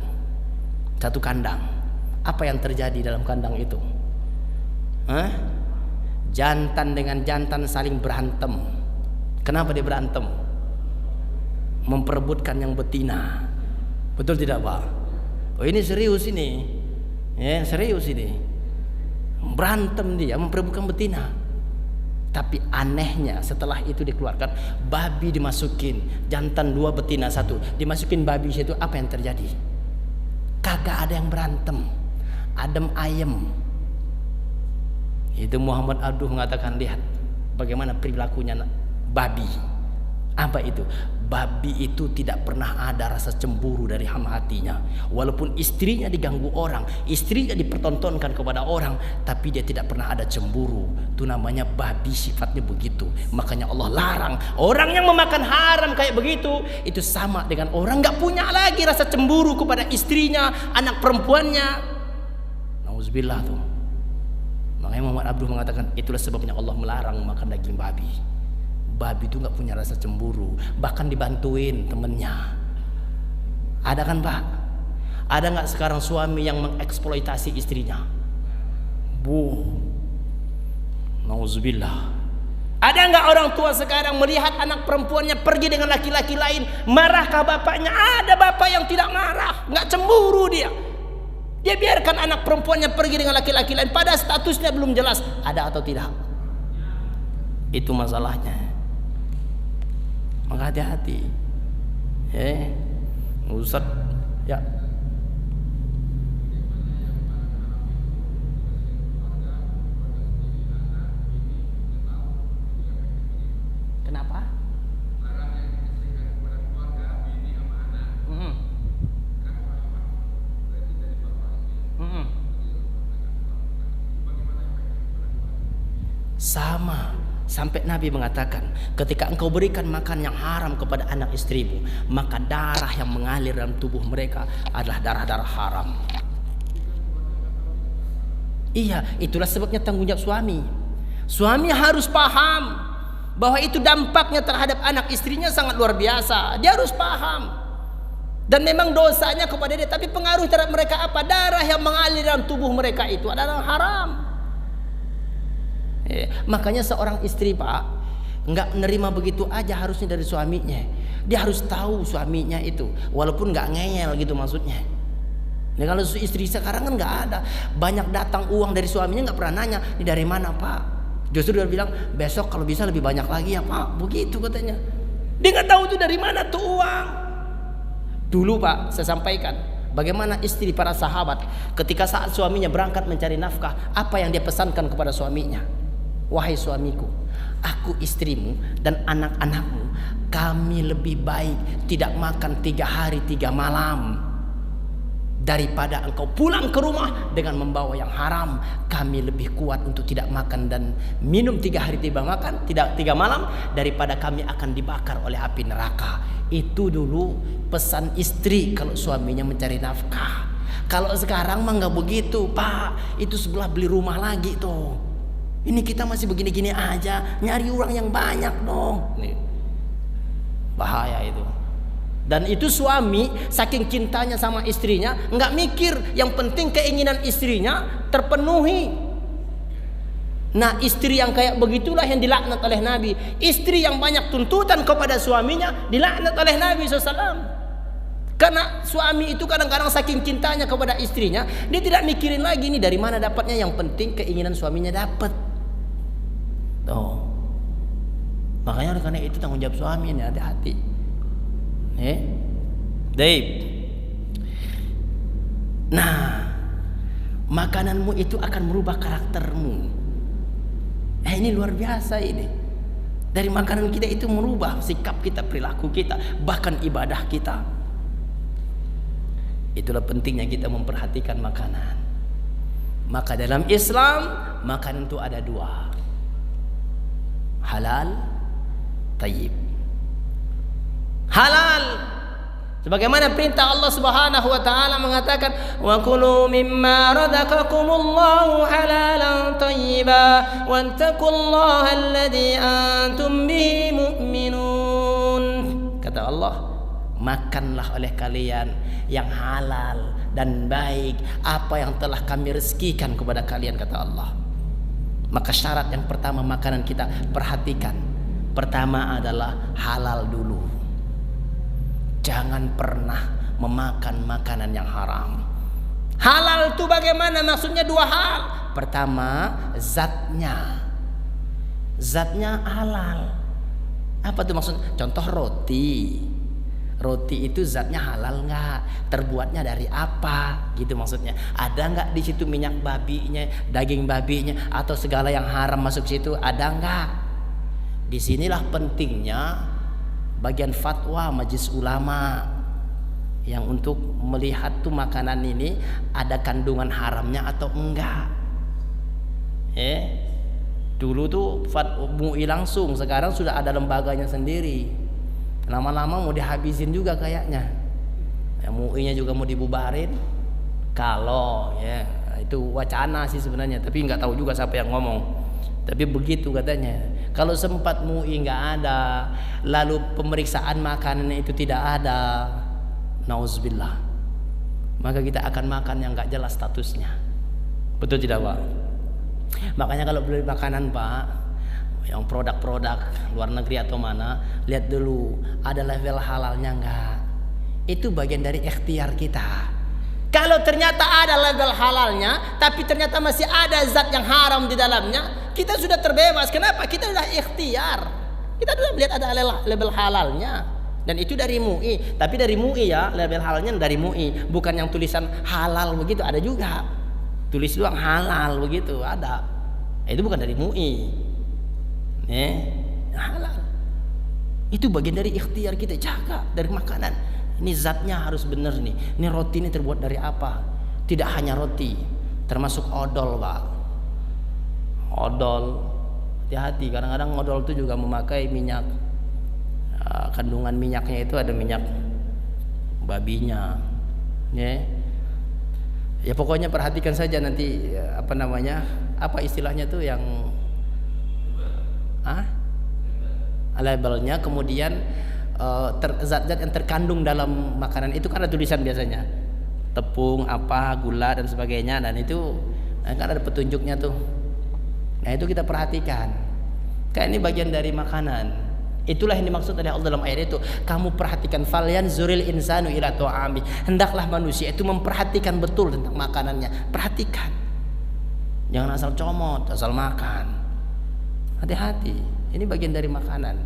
1 kandang. Apa yang terjadi dalam kandang itu? Jantan dengan jantan saling berantem. Kenapa dia berantem? Memperebutkan yang betina. Betul tidak, Pak? Oh, ini serius ini. Ya, serius ini. Berantem dia, memperebutkan betina. Tapi anehnya setelah itu dikeluarkan, babi dimasukin, jantan 2, betina 1. Dimasukin babi situ, apa yang terjadi? Kagak ada yang berantem. Adem ayem. Itu Muhammad Abduh mengatakan, lihat bagaimana perilakunya babi. Apa itu? Babi itu tidak pernah ada rasa cemburu dari hatinya. Walaupun istrinya diganggu orang, istrinya dipertontonkan kepada orang, tapi dia tidak pernah ada cemburu. Itu namanya babi, sifatnya begitu. Makanya Allah larang orang yang memakan haram kayak begitu. Itu sama dengan orang gak punya lagi rasa cemburu kepada istrinya, anak perempuannya. Nauzubillah tuh. Makanya Muhammad Abduh mengatakan, itulah sebabnya Allah melarang makan daging babi. Babi itu nggak punya rasa cemburu, bahkan dibantuin temennya. Ada kan, Pak? Ada nggak sekarang suami yang mengeksploitasi istrinya? Nauzubillah. Ada nggak orang tua sekarang melihat anak perempuannya pergi dengan laki-laki lain, marahkah bapaknya? Ada bapak yang tidak marah, nggak cemburu dia. Dia biarkan anak perempuannya pergi dengan laki-laki lain, pada statusnya belum jelas ada atau tidak. Itu masalahnya. Maka hati-hati. Ustaz, ya. Kenapa? Sama. Sampai Nabi mengatakan, ketika engkau berikan makan yang haram kepada anak istrimu, maka darah yang mengalir dalam tubuh mereka adalah darah-darah haram. Iya, itulah sebabnya tanggung jawab suami. Suami harus paham bahwa itu dampaknya terhadap anak istrinya sangat luar biasa. Dia harus paham. Dan memang dosanya kepada dia, tapi pengaruh terhadap mereka apa? Darah yang mengalir dalam tubuh mereka itu adalah haram. Makanya seorang istri, Pak, nggak menerima begitu aja harusnya dari suaminya. Dia harus tahu suaminya itu, walaupun nggak ngeyel gitu maksudnya. Nah, kalau istri sekarang kan nggak ada, banyak datang uang dari suaminya nggak pernah nanya, ini dari mana, Pak? Justru dia bilang, besok kalau bisa lebih banyak lagi ya, Pak. Begitu katanya. Dia nggak tahu itu dari mana tuh uang. Dulu, Pak, saya sampaikan bagaimana istri para sahabat ketika saat suaminya berangkat mencari nafkah, apa yang dia pesankan kepada suaminya? Wahai suamiku, aku istrimu dan anak-anakmu, kami lebih baik tidak makan 3 hari 3 malam daripada engkau pulang ke rumah dengan membawa yang haram. Kami lebih kuat untuk tidak makan dan minum 3 hari 3 malam daripada kami akan dibakar oleh api neraka. Itu dulu pesan istri kalau suaminya mencari nafkah. Kalau sekarang mah nggak begitu, Pak. Itu sebelah beli rumah lagi tuh. Ini kita masih begini-gini aja, nyari uang yang banyak dong. Nih, bahaya itu. Dan itu suami saking cintanya sama istrinya, nggak mikir, yang penting keinginan istrinya terpenuhi. Nah, istri yang kayak begitulah yang dilaknat oleh Nabi. Istri yang banyak tuntutan kepada suaminya dilaknat oleh Nabi SAW. Karena suami itu kadang-kadang saking cintanya kepada istrinya, dia tidak mikirin lagi ini dari mana dapatnya, yang penting keinginan suaminya dapat. Tuh. Makanya karena itu tanggung jawab suami ini, hati-hati. Baik. Nah, makananmu itu akan merubah karaktermu. Ini luar biasa ini. Dari makanan kita itu merubah sikap kita, perilaku kita, bahkan ibadah kita. Itulah pentingnya kita memperhatikan makanan. Maka dalam Islam, makanan itu ada dua. Halal, tayyib. Halal sebagaimana perintah Allah Subhanahu wa taala mengatakan, "Wa kulu mimma razaqakumullahu halalan thayyiba wattaqullaha alladzi antum bihi mu'minun." Kata Allah, makanlah oleh kalian yang halal dan baik apa yang telah kami rezekikan kepada kalian, kata Allah. Maka syarat yang pertama makanan kita perhatikan. Pertama adalah halal dulu. Jangan pernah memakan makanan yang haram. Halal itu bagaimana? Maksudnya dua hal. Pertama, zatnya. Zatnya halal. Apa tuh maksudnya? Contoh roti. Roti itu zatnya halal nggak? Terbuatnya dari apa? Gitu maksudnya. Ada nggak di situ minyak babinya, daging babinya, atau segala yang haram masuk situ? Ada nggak? Disinilah pentingnya bagian fatwa Majelis Ulama yang untuk melihat tuh makanan ini ada kandungan haramnya atau enggak. Dulu tuh MUI langsung, sekarang sudah ada lembaganya sendiri. Lama-lama mau dihabisin juga kayaknya. MUI-nya juga mau dibubarin. Kalau itu wacana sih sebenarnya, tapi nggak tahu juga siapa yang ngomong. Tapi begitu katanya. Kalau sempat MUI nggak ada, lalu pemeriksaan makanan itu tidak ada, nauzubillah, maka kita akan makan yang nggak jelas statusnya. Betul tidak Pak? Makanya kalau beli makanan Pak, yang produk-produk luar negeri atau mana, lihat dulu ada level halalnya nggak. Itu bagian dari ikhtiar kita. Kalau ternyata ada level halalnya, tapi ternyata masih ada zat yang haram di dalamnya, kita sudah terbebas. Kenapa? Kita sudah ikhtiar. Kita sudah melihat ada level halalnya. Dan itu dari MUI. Tapi dari MUI ya, level halalnya dari MUI. Bukan yang tulisan halal begitu, ada juga. Tulis doang halal begitu, ada. Itu bukan dari MUI. Halal. Itu bagian dari ikhtiar kita, jaga dari makanan. Ini zatnya harus benar nih. Ini roti ini terbuat dari apa? Tidak hanya roti, termasuk odol Pak. Odol, hati-hati. Kadang-kadang odol itu juga memakai minyak. Kandungan minyaknya itu ada minyak babinya. Ya pokoknya perhatikan saja nanti apa istilahnya tuh yang labelnya, kemudian zat-zat yang terkandung dalam makanan itu kan ada tulisan biasanya, tepung apa, gula dan sebagainya, dan itu kan ada petunjuknya tuh. Nah itu kita perhatikan. Kayak ini bagian dari makanan. Itulah yang dimaksud oleh Allah dalam ayat itu. Kamu perhatikan, falyanzuril insanu ila ta'ami. Hendaklah manusia itu memperhatikan betul tentang makanannya. Perhatikan. Jangan asal comot, asal makan. Hati-hati. Ini bagian dari makanan.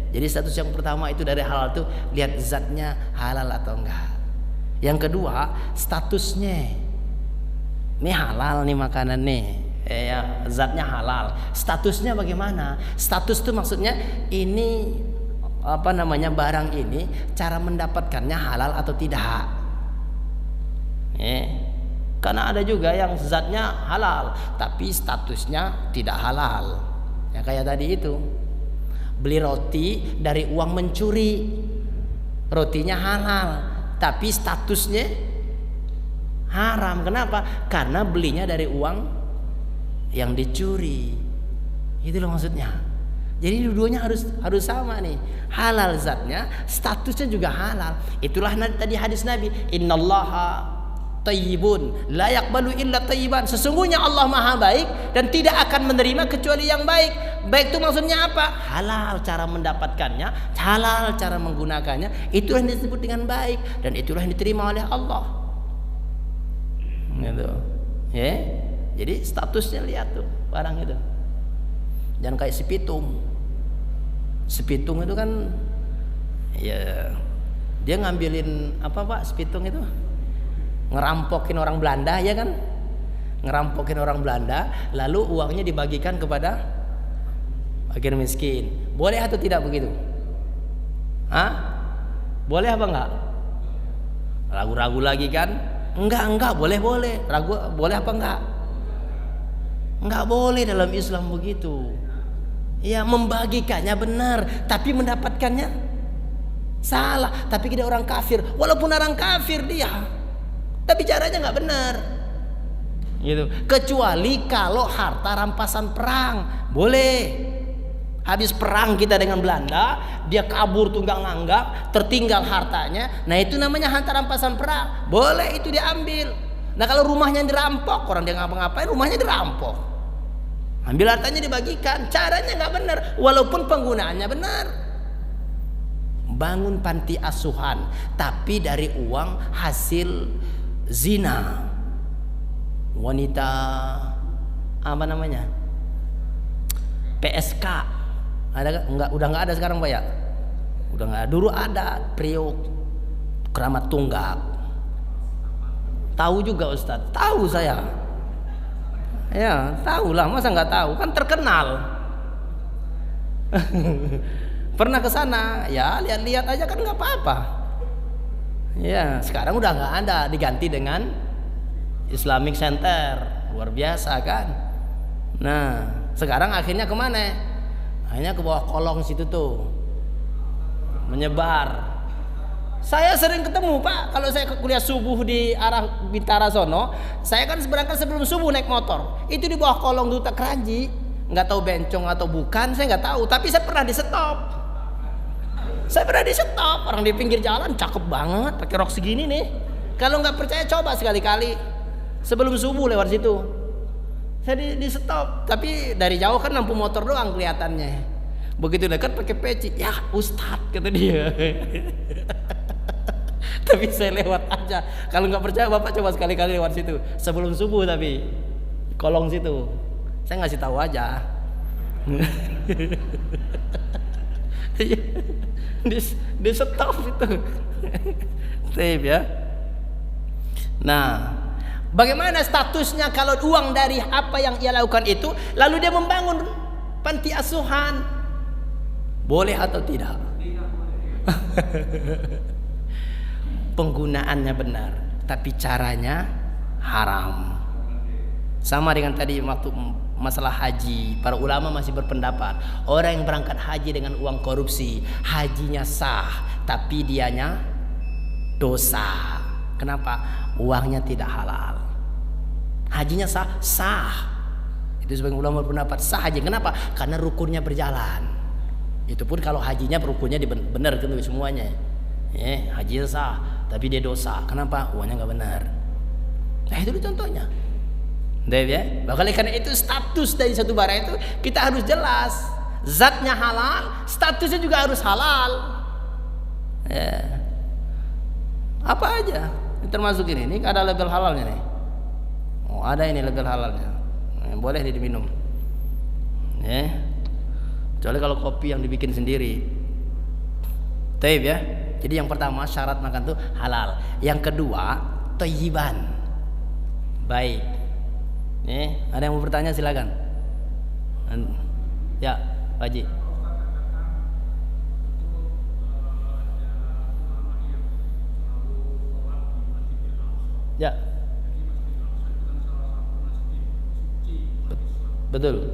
Jadi status yang pertama itu dari halal itu lihat zatnya halal atau enggak. Yang kedua, statusnya. Ini halal nih makanan nih. Zatnya halal. Statusnya bagaimana? Status itu maksudnya ini barang ini cara mendapatkannya halal atau tidak. Karena ada juga yang zatnya halal tapi statusnya tidak halal. Ya kayak tadi itu. Beli roti dari uang mencuri, rotinya halal tapi statusnya haram. Kenapa? Karena belinya dari uang yang dicuri. Itu loh maksudnya. Jadi dua-duanya harus sama nih. Halal zatnya, statusnya juga halal. Itulah tadi hadis Nabi, innallaha tayyibun la yaqbalu illa tayyiban. Sesungguhnya Allah Maha baik dan tidak akan menerima kecuali yang baik. Baik itu maksudnya apa? Halal cara mendapatkannya, halal cara menggunakannya. Itulah yang disebut dengan baik dan itulah yang diterima oleh Allah. Gitu. Jadi statusnya lihat tuh barang itu. Jangan kayak sepitung. Sepitung itu kan Ya, dia ngambilin apa Pak Spitung itu? Ngerampokin orang Belanda ya kan? Ngerampokin orang Belanda, lalu uangnya dibagikan kepada fakir miskin. Boleh atau tidak begitu? Hah? Boleh apa enggak? Ragu-ragu lagi kan? Enggak, boleh. Ragu, boleh apa enggak? Enggak boleh dalam Islam begitu. Ya, membagikannya benar, tapi mendapatkannya salah. Tapi kita orang kafir, walaupun orang kafir dia, tapi caranya enggak benar. Gitu. Kecuali kalau harta rampasan perang, boleh. Habis perang kita dengan Belanda, dia kabur tunggang langgam, tertinggal hartanya. Nah itu namanya harta rampasan perang. Boleh itu diambil. Nah kalau rumahnya dirampok, orang dia ngapa-ngapain, rumahnya dirampok, ambil hartanya dibagikan. Caranya nggak benar, walaupun penggunaannya benar. Bangun panti asuhan, tapi dari uang hasil zina. Wanita apa namanya? PSK. Ada enggak? Udah nggak ada sekarang Pak ya? Udah nggak ada. Dulu ada Priok, Keramat Tunggak. Tahu juga Ustadz? Tahu saya. Ya tahu lah, masa nggak tahu? Kan terkenal. Pernah ke sana? Ya lihat-lihat aja kan nggak apa-apa. Ya sekarang udah nggak ada, diganti dengan Islamic Center. Luar biasa kan? Nah sekarang akhirnya kemana? Akhirnya ke bawah kolong situ tuh, menyebar. Saya sering ketemu Pak, kalau saya kuliah subuh di arah Bintara sono, saya kan berangkat sebelum subuh naik motor. Itu di bawah kolong Duta Keranji, nggak tahu bencong atau bukan, saya nggak tahu. Tapi saya pernah di stop. Orang di pinggir jalan, cakep banget, pakai rok segini nih. Kalau nggak percaya coba sekali-kali sebelum subuh lewat situ. Saya di stop, tapi dari jauh kan lampu motor doang kelihatannya. Begitu dekat pakai peci, ya Ustadz kata dia. Tapi saya lewat aja. Kalau nggak percaya Bapak coba sekali-kali lewat situ sebelum subuh, tapi kolong situ. Saya ngasih tahu aja. di stop itu. Tape ya. Nah, bagaimana statusnya kalau uang dari apa yang ia lakukan itu, lalu dia membangun panti asuhan, boleh atau tidak? Penggunaannya benar, tapi caranya haram. Sama dengan tadi waktu masalah haji, para ulama masih berpendapat orang yang berangkat haji dengan uang korupsi, hajinya sah, tapi dianya dosa. Kenapa? Uangnya tidak halal. Hajinya sah. Itu sebagian ulama berpendapat sah haji. Kenapa? Karena rukunnya berjalan. Itu pun kalau hajinya rukunnya benar gitu semuanya. Hajinya sah, tapi dia dosa. Kenapa? Uangnya nggak benar. Nah itu contohnya. Ya. Oleh karena itu status dari satu barang itu kita harus jelas. Zatnya halal, statusnya juga harus halal. Ya. Apa aja? Termasuk ini ada label halalnya nih. Oh ada ini label halalnya. Boleh diminum. Kecuali kalau kopi yang dibikin sendiri. Taib ya. Jadi yang pertama syarat makan tuh halal. Yang kedua thayyiban. Baik. Ada yang mau bertanya silakan. Ya, Pak Haji. Ya. Betul.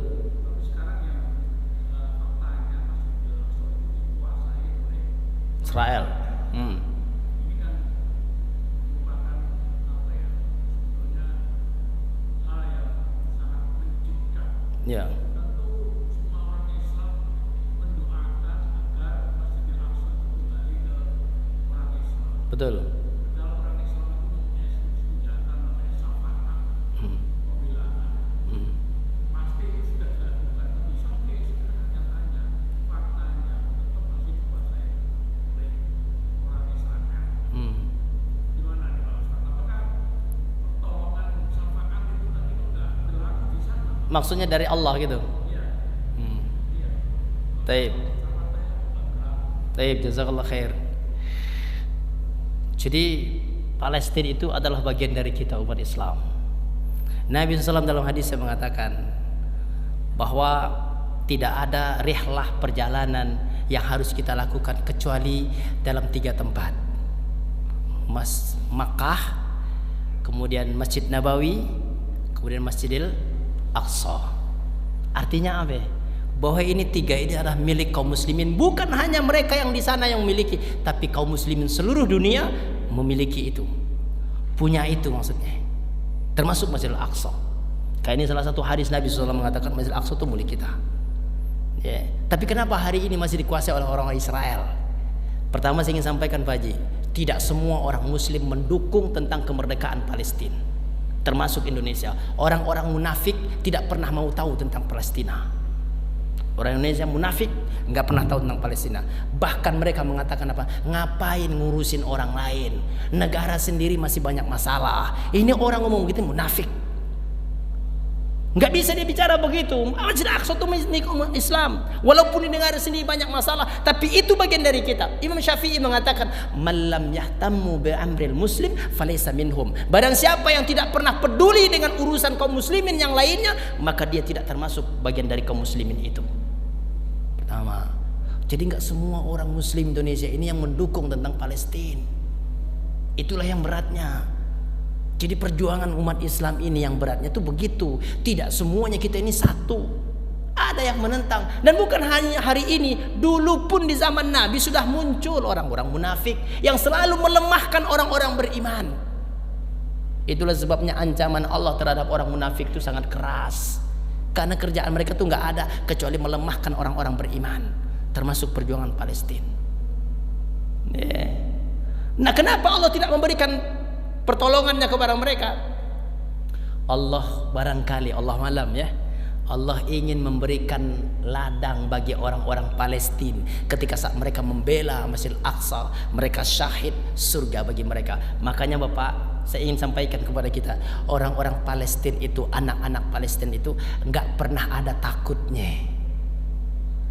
Israel. Ya. Betul. Maksudnya dari Allah gitu. Taib. Baik, jazakallah khair. Jadi Palestina itu adalah bagian dari kita umat Islam. Nabi SAW dalam hadisnya mengatakan bahwa tidak ada rihlah perjalanan yang harus kita lakukan kecuali dalam 3 tempat. Makkah, kemudian Masjid Nabawi, kemudian Masjidil Aqsa. Artinya apa? Bahwa ini 3 ini adalah milik kaum muslimin, bukan hanya mereka yang di sana yang memiliki, tapi kaum muslimin seluruh dunia memiliki itu, punya itu maksudnya, termasuk Masjidil Aqsa. Kayak ini salah satu hadis Nabi SAW mengatakan Masjidil Aqsa itu milik kita. Tapi kenapa hari ini masih dikuasai oleh orang Israel? Pertama saya ingin sampaikan Pak Haji, tidak semua orang muslim mendukung tentang kemerdekaan Palestina, termasuk Indonesia. Orang-orang munafik tidak pernah mau tahu tentang Palestina. Orang Indonesia munafik nggak pernah tahu tentang Palestina. Bahkan mereka mengatakan apa? Ngapain ngurusin orang lain? Negara sendiri masih banyak masalah. Ini orang ngomong gitu munafik. Nggak bisa dia bicara begitu. Masjid Aqsa itu milik umat Islam. Walaupun di negara sendiri banyak masalah, tapi itu bagian dari kita. Imam Syafi'i mengatakan, "Man lam yahtammu bi amril muslim falaysa minhum." Barang siapa yang tidak pernah peduli dengan urusan kaum muslimin yang lainnya, maka dia tidak termasuk bagian dari kaum muslimin itu. Pertama. Jadi nggak semua orang muslim Indonesia ini yang mendukung tentang Palestina. Itulah yang beratnya. Jadi perjuangan umat Islam ini yang beratnya tuh begitu. Tidak semuanya kita ini satu. Ada yang menentang. Dan bukan hanya hari ini, dulu pun di zaman Nabi sudah muncul orang-orang munafik yang selalu melemahkan orang-orang beriman. Itulah sebabnya ancaman Allah terhadap orang munafik itu sangat keras. Karena kerjaan mereka tuh nggak ada kecuali melemahkan orang-orang beriman, termasuk perjuangan Palestina. Nah, kenapa Allah tidak memberikan pertolongannya kepada mereka? Allah barangkali, Allah malam ya, Allah ingin memberikan ladang bagi orang-orang Palestina ketika saat mereka membela Masjidil Aqsa, mereka syahid, surga bagi mereka. Makanya Bapak, saya ingin sampaikan kepada kita, orang-orang Palestina itu, anak-anak Palestina itu nggak pernah ada takutnya.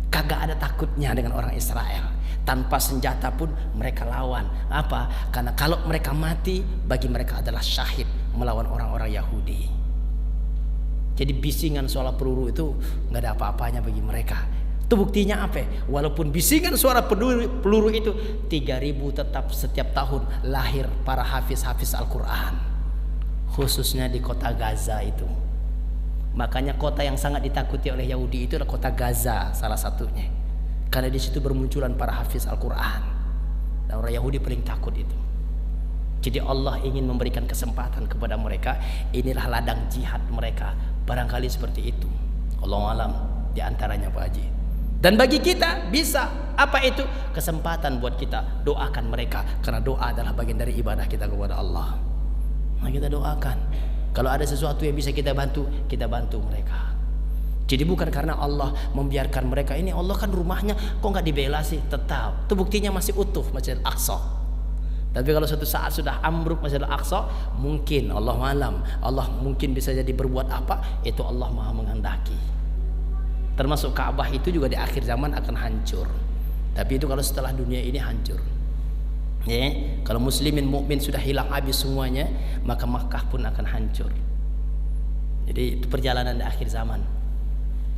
Kagak ada takutnya dengan orang Israel. Tanpa senjata pun mereka lawan. Apa? Karena kalau mereka mati, bagi mereka adalah syahid melawan orang-orang Yahudi. Jadi bisingan suara peluru itu nggak ada apa-apanya bagi mereka. Itu buktinya apa? Walaupun bisingan suara peluru itu 3.000 tetap setiap tahun lahir para hafiz-hafiz Al-Quran, khususnya di kota Gaza itu. Makanya kota yang sangat ditakuti oleh Yahudi itu adalah kota Gaza, salah satunya. Karena di situ bermunculan para hafiz Al-Quran. Dan orang Yahudi paling takut itu. Jadi Allah ingin memberikan kesempatan kepada mereka. Inilah ladang jihad mereka. Barangkali seperti itu. Allahu alam, di antaranya Pak Haji. Dan bagi kita bisa apa itu? Kesempatan buat kita doakan mereka, karena doa adalah bagian dari ibadah kita kepada Allah. Nah, kita doakan. Kalau ada sesuatu yang bisa kita bantu mereka. Jadi bukan karena Allah membiarkan mereka ini, Allah kan rumahnya kok nggak dibela sih? Tetap. Itu buktinya masih utuh Masjidil Aqsa. Tapi kalau suatu saat sudah ambruk Masjidil Aqsa, mungkin Allah malam, Allah mungkin bisa jadi berbuat apa? Itu Allah Maha menghendaki. Termasuk Ka'bah itu juga di akhir zaman akan hancur. Tapi itu kalau setelah dunia ini hancur. Ya, kalau muslimin mukmin sudah hilang habis semuanya, maka Makkah pun akan hancur. Jadi itu perjalanan di akhir zaman.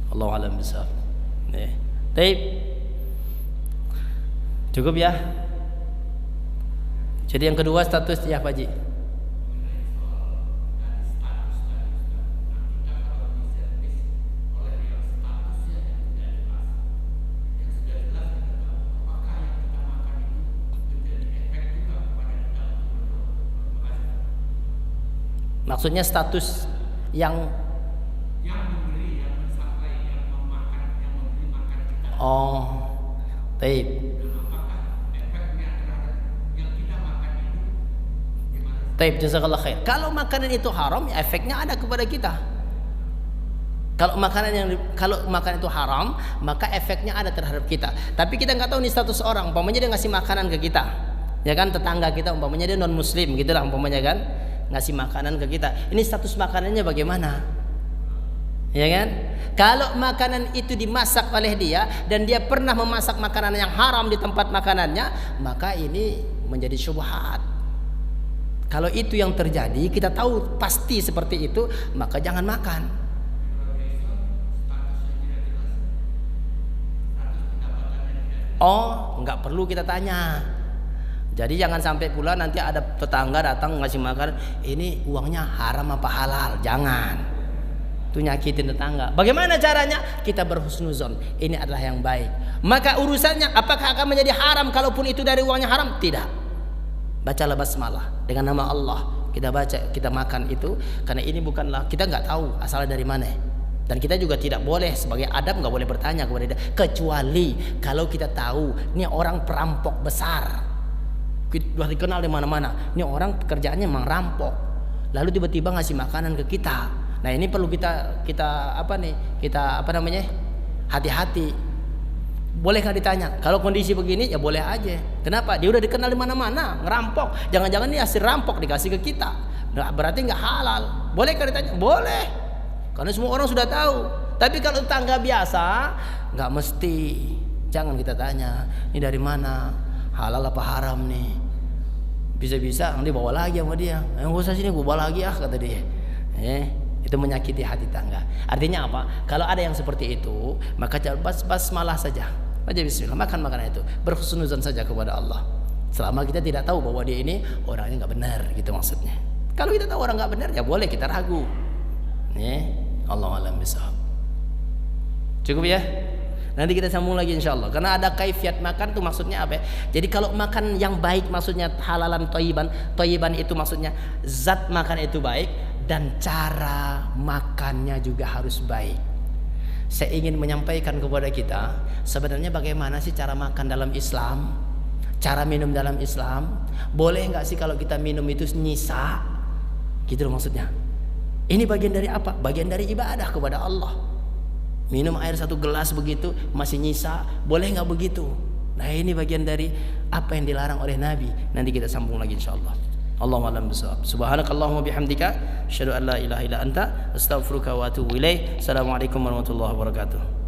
Allahu a'lam bishawab. Baik. Cukup ya. Jadi yang kedua status ya Pak Haji. Maksudnya status yang memberi, yang mensuplai, yang memakan, yang memberi makan kita. Oh, baik. Apakah efeknya terhadap yang kita makan itu gimana? Baik, jazakallah khair. Kalau makanan itu haram, ya efeknya ada kepada kita. Kalau makanan itu haram, maka efeknya ada terhadap kita. Tapi kita nggak tahu nih status orang. Umpamanya dia ngasih makanan ke kita, ya kan, tetangga kita, umpamanya dia non muslim, gitulah umpamanya kan, ngasih makanan ke kita. Ini status makanannya bagaimana? Ya kan? Kalau makanan itu dimasak oleh dia dan dia pernah memasak makanan yang haram di tempat makanannya, maka ini menjadi syubhat. Kalau itu yang terjadi, kita tahu pasti seperti itu, maka jangan makan. Oh, nggak perlu kita tanya. Jadi jangan sampai pula nanti ada tetangga datang ngasih makan, ini uangnya haram apa halal? Jangan. Itu nyakitin tetangga. Bagaimana caranya? Kita berhusnuzon. Ini adalah yang baik. Maka urusannya apakah akan menjadi haram kalaupun itu dari uangnya haram? Tidak. Bacalah basmalah dengan nama Allah. Kita baca, kita makan itu karena ini bukanlah, kita nggak tahu asalnya dari mana. Dan kita juga tidak boleh sebagai adab nggak boleh bertanya kepada dia, kecuali kalau kita tahu ini orang perampok besar. Sudah dikenal di mana-mana. Ini orang pekerjaannya memang rampok. Lalu tiba-tiba ngasih makanan ke kita. Nah ini perlu kita hati-hati. Boleh nggak ditanya? Kalau kondisi begini ya boleh aja. Kenapa? Dia udah dikenal di mana-mana, ngerampok. Jangan-jangan dia hasil rampok dikasih ke kita. Nah, berarti nggak halal. Boleh nggak ditanya? Boleh. Karena semua orang sudah tahu. Tapi kalau tetangga biasa, nggak mesti. Jangan kita tanya, ini dari mana? Halal apa haram nih? Bisa-bisa nanti bawa lagi sama dia. Yang usah sini gue bawa lagi kata dia. Itu menyakiti hati tangga. Artinya apa? Kalau ada yang seperti itu, maka basmalah saja. Baca bismillah, makan makanan itu. Berhusnuzan saja kepada Allah. Selama kita tidak tahu bahwa dia ini orangnya nggak benar, gitu maksudnya. Kalau kita tahu orang nggak benar, ya boleh kita ragu. Allahu a'lam bishawab. Cukup ya? Nanti kita sambung lagi insyaallah. Karena ada kaifiat makan tuh maksudnya apa? Jadi kalau makan yang baik maksudnya halalan thayyiban. Thayyiban itu maksudnya zat makan itu baik dan cara makannya juga harus baik. Saya ingin menyampaikan kepada kita sebenarnya bagaimana sih cara makan dalam Islam, cara minum dalam Islam. Boleh nggak sih kalau kita minum itu nyisa? Gitu loh maksudnya. Ini bagian dari apa? Bagian dari ibadah kepada Allah. Minum air 1 gelas begitu masih nyisa, boleh nggak begitu? Nah ini bagian dari apa yang dilarang oleh Nabi. Nanti kita sambung lagi insyaallah. Allahumma a'lam bishawab. Subhanakallahumma bihamdika asyhadu an la ilaha illa anta astaghfiruka wa atubu ilaik. Assalamualaikum warahmatullahi wabarakatuh.